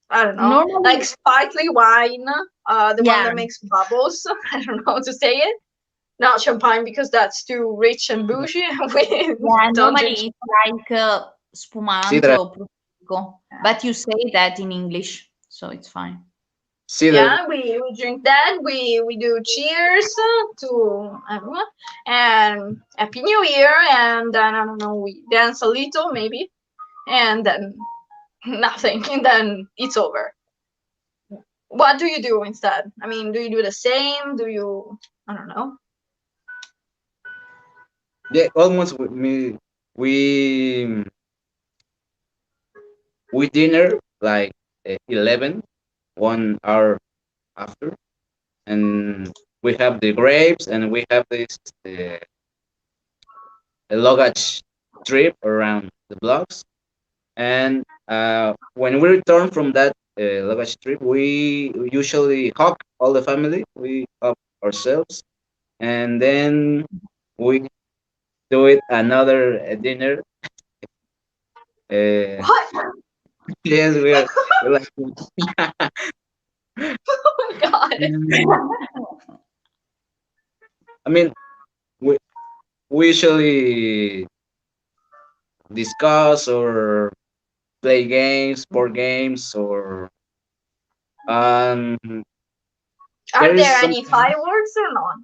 I don't know, Normally, like sparkly wine, the one that makes bubbles. I don't know how to say it. Not champagne because that's too rich and bougie. Normally it's like spumante Sidra. or prosecco, but you say that in English, so it's fine. Yeah, we drink that. We do cheers to everyone and Happy New Year, and then I don't know, we dance a little maybe, and then nothing, and then it's over. What do you do instead? I mean, do you do the same? Do you, I don't know. Yeah, almost with me. We we dinner like 11, 1 hour after, and we have the grapes, and we have this luggage trip around the blocks. And when we return from that luggage trip, we usually hug all the family. We hug ourselves, and then we do it another dinner. What? Yes, we're like. Oh my God. I mean, we usually discuss or play games, board games, or um. Are there any fireworks or not?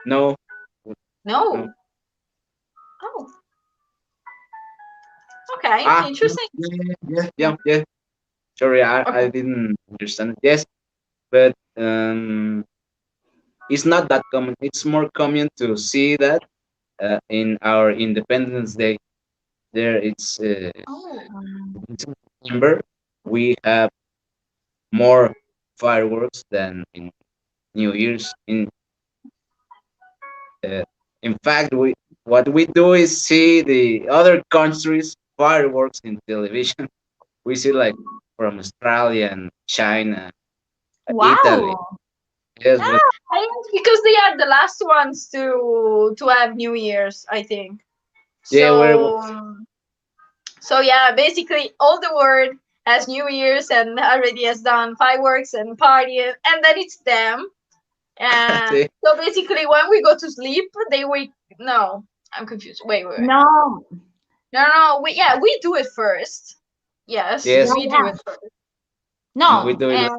No. No. Oh. Okay, interesting. Yeah. Sorry, I didn't understand. Yes, but it's not that common. It's more common to see that in our Independence Day. There, it's in September. We have more fireworks than in New Year's. In fact, what we do is see the other countries' fireworks in television. We see like from Australia and China, Italy. Wow. Yes, but because they are the last ones to have New Year's, I think. yeah, So yeah, basically all the world has New Year's and already has done fireworks and parties, and then it's them. And so basically, when we go to sleep, they wake. No, I'm confused. Wait. No. We do it first. Yes, we do it first. No, we do it.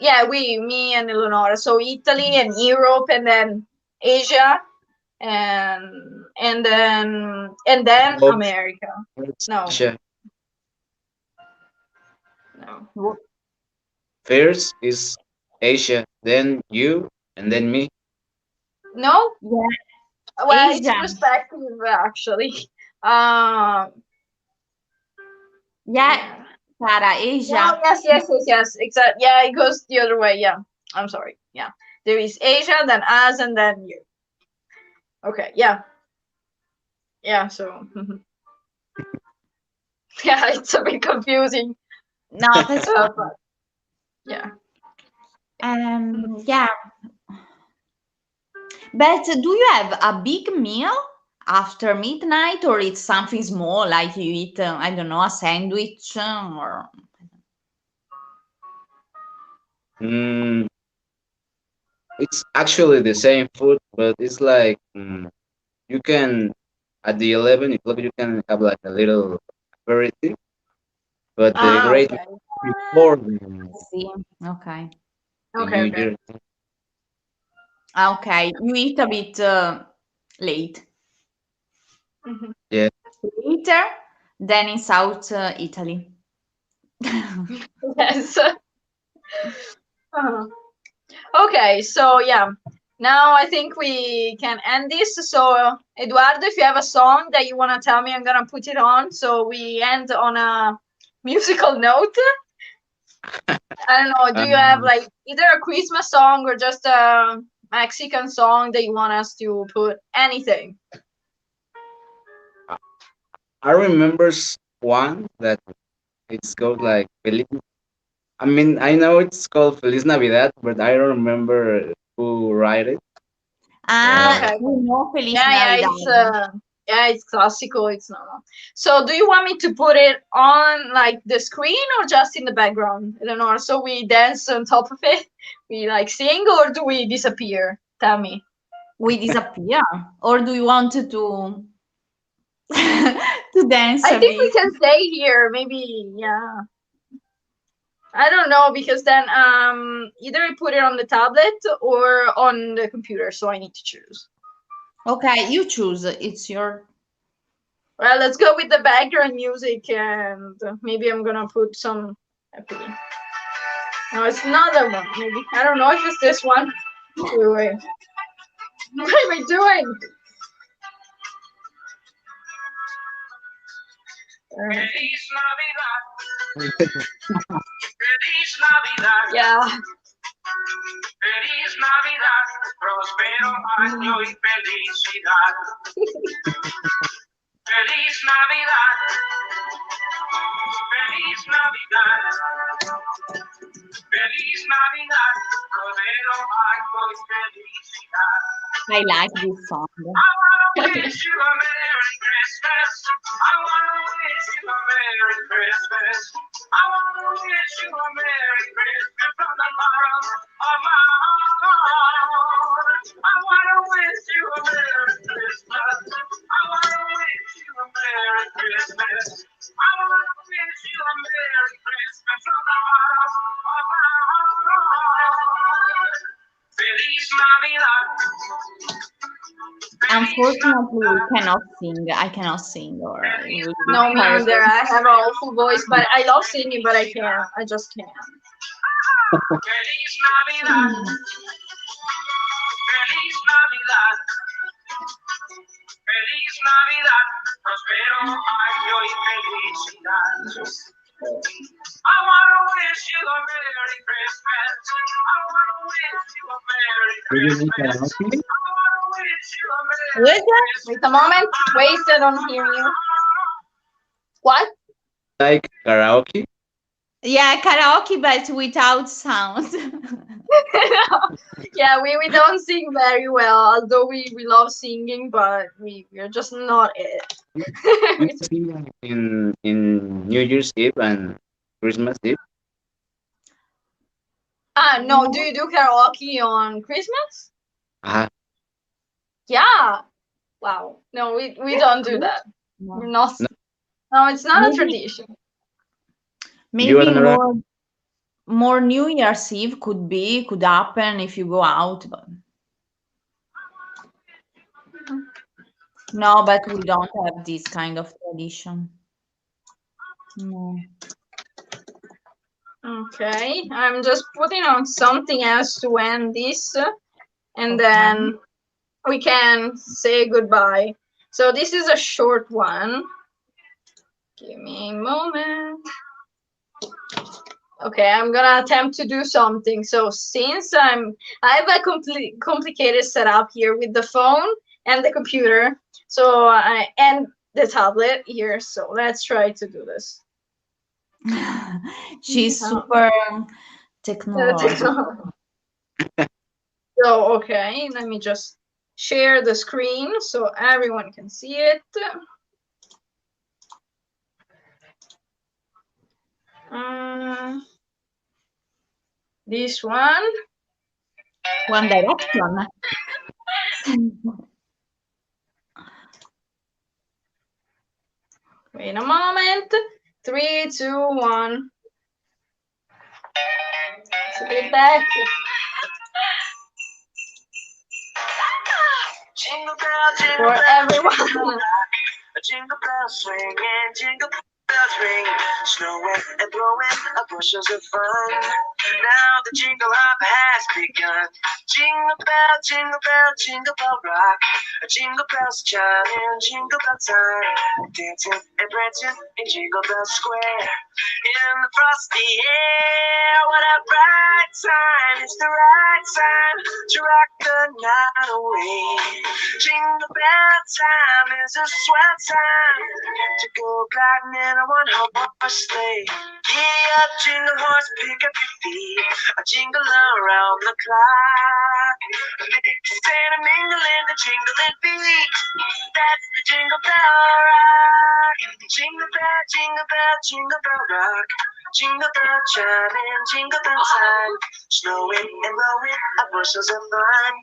Yeah, me and Eleonora. So Italy and Europe, and then Asia, and then Oh, America. it's No, Asia. no. First is Asia, then you, and then me. No? Yeah, Well, it's Asia. perspective actually. Um, Yeah, Sarah, oh, Asia. yes. Exactly. Yeah, it goes the other way. Yeah. I'm sorry. Yeah. There is Asia, then us, and then you. Okay. Yeah. Yeah. So. Yeah, it's a bit confusing. No, that's fine. But yeah. Yeah. But do you have a big meal after midnight, or it's something small, like you eat, I don't know, a sandwich or? Mm, it's actually the same food, but it's like you can at the 11 o'clock you can have like a little aperitif, but the Ah, great okay. before I see. Okay. the Okay. New Okay. Year. Okay. You eat a bit late. Mhm. Yeah, Later than in South Italy. Yes. Uh-huh. Okay. So yeah. Now I think we can end this. So Eduardo, if you have a song that you want to tell me, I'm gonna put it on. So we end on a musical note. I don't know. Do you have um, like either a Christmas song or just a Mexican song that you want us to put? Anything. I I remember one that it's called like Feliz. I mean, I know it's called Feliz Navidad, but I don't remember who write it. Uh, Okay. We know Feliz Yeah, Navidad. it's classical. It's normal. So, do you want me to put it on like the screen or just in the background? I don't know. So we dance on top of it. We like sing, or do we disappear? Tell me. We disappear, or do you want to to dance I a think we bit? can stay here. Maybe, yeah. I don't know because then either I put it on the tablet or on the computer, so I need to choose. Okay, you choose. It's your. Well, let's go with the background music, and maybe I'm gonna put some happy. No, it's not that one. Maybe I don't know if it's this one. Wait. What am I doing? Yeah. Feliz Navidad, próspero año y felicidad. Feliz Navidad, feliz Navidad, feliz Navidad, próspero año y felicidad. I like this song. I wanna wish you a Merry Christmas. I wanna wish you a Merry Christmas. I wanna wish you a Merry Christmas from the bottom of my heart. I wanna wish you a Merry Christmas. I wanna wish you a Merry Christmas. I wanna wish you a Merry Christmas from the bottom of my heart. Feliz Navidad. Unfortunately, we cannot sing. I cannot sing, or it would be No, me terrible. neither. I have an awful voice, but I love singing, but I can't. I just can't. Feliz Navidad. Feliz Navidad. Feliz Navidad. Prospero año y felicidad. I wanna wish you a Merry Christmas. I wanna wish you a Merry do you like Christmas. karaoke? I wanna wish you a Merry Wait, Christmas. Wait a moment. Wait, I don't hear you. What? Like karaoke? yeah, karaoke, but without sound. Yeah, we don't sing very well, although we love singing, but we're just not it. You sing like in New Year's Eve and Christmas Eve? No, do you do karaoke on Christmas? Ah, Yeah. Wow. No, we don't do that. We're No. not. no, No, it's not a Maybe, tradition. you maybe Eleonora? more New Year's Eve could happen if you go out, but no, but we don't have this kind of tradition. No. Okay, I'm just putting on something else to end this, and Okay. then we can say goodbye. So this is a short one. Give me a moment. Okay, I'm gonna attempt to do something. So since I have a complicated setup here with the phone and the computer, so and the tablet here. So let's try to do this. She's super technological. So okay, let me just share the screen so everyone can see it. This one. One Direction. Wait a moment. 3, 2, 1. Sit back. For everyone. Jingle bells swinging, jingle bells ring, snowing and blowing bushels of fun. Now the jingle hop has begun. Jingle bell rock. Jingle bells chiming, jingle bell time, dancing and prancing in Jingle Bell Square. In the frosty air, what a bright time! It's the right time to rock the night away. Jingle bell time is a swell time to go gliding in a one-horse sleigh. Giddy up, jingle horse, pick up your feet, a jingle around the clock. Mix and a mingle in the jingling beat. That's the Jingle Bell Rock. Jingle bell rock. Jingle bell chiming, jingle bell time, snowing and blowing bushels of fun.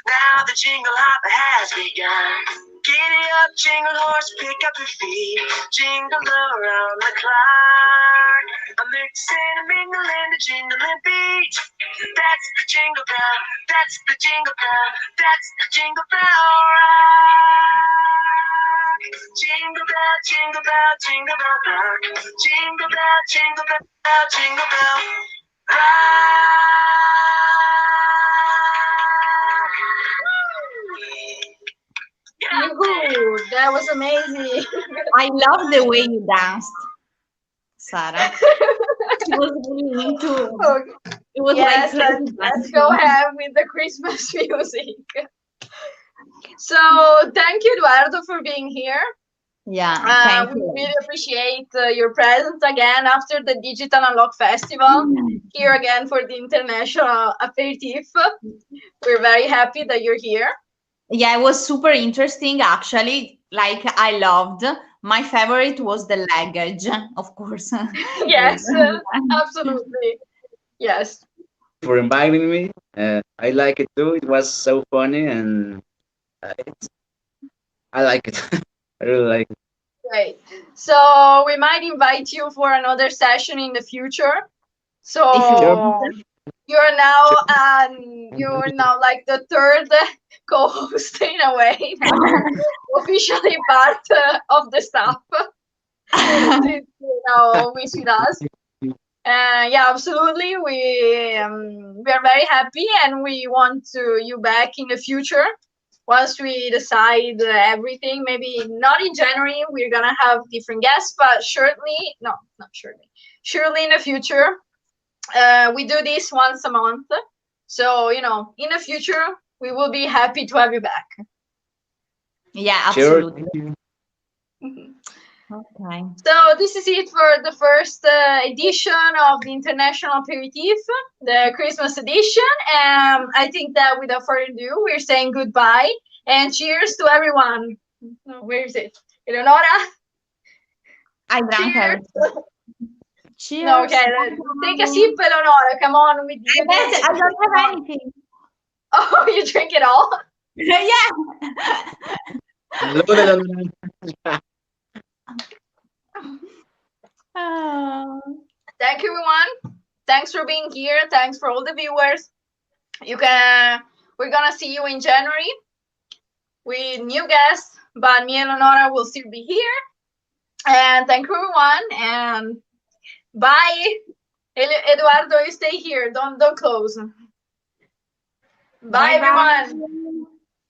Now the jingle hop has begun. Giddy up, jingle horse, pick up your feet, jingle around the clock. A mix and a mingle in the jingling beat. That's the Jingle Bell, that's the Jingle Bell, that's the Jingle Bell Rock. Jingle bell, jingle bell, jingle bell rock. Jingle bell, jingle bell, jingle bell rock. Yoo-hoo, that was amazing. I love the way you danced, Sarah. She was really into. Okay. It was Yes, like let's go ahead with the Christmas music. So thank you, Eduardo, for being here. Yeah, thank We you. really appreciate your presence again after the Digital Unlock Festival. Here again for the International Aperitif. We're very happy that you're here. Yeah, it was super interesting actually. Like I loved. My favorite was the luggage, of course. Yes, absolutely. Yes. For inviting me. I like it too. It was so funny and I like it. I really like it. Great. So we might invite you for another session in the future. So If you want. you're now like the third co-host in a way, now officially part of the staff. Since you know always with us. Yeah, absolutely. We are very happy, and we want you back in the future once we decide everything. Maybe not in January. We're gonna have different guests, but surely in the future. We do this once a month, so you know, in the future we will be happy to have you back. Yeah, Sure. absolutely. Okay. So this is it for the first edition of the International Aperitif, the Christmas edition. I think that without further ado, we're saying goodbye and cheers to everyone. Where is it? Eleonora? I drank Cheers. everything. Cheers. No, okay, take a sip, Eleonora. Come on with you. I don't have anything. Oh, you drink it all? Yeah. Thank you, everyone. Thanks for being here. Thanks for all the viewers. We're gonna see you in January with new guests, but me and Eleonora will still be here. And thank you everyone, and bye. Eduardo, you stay here. Don't close. Bye, everyone.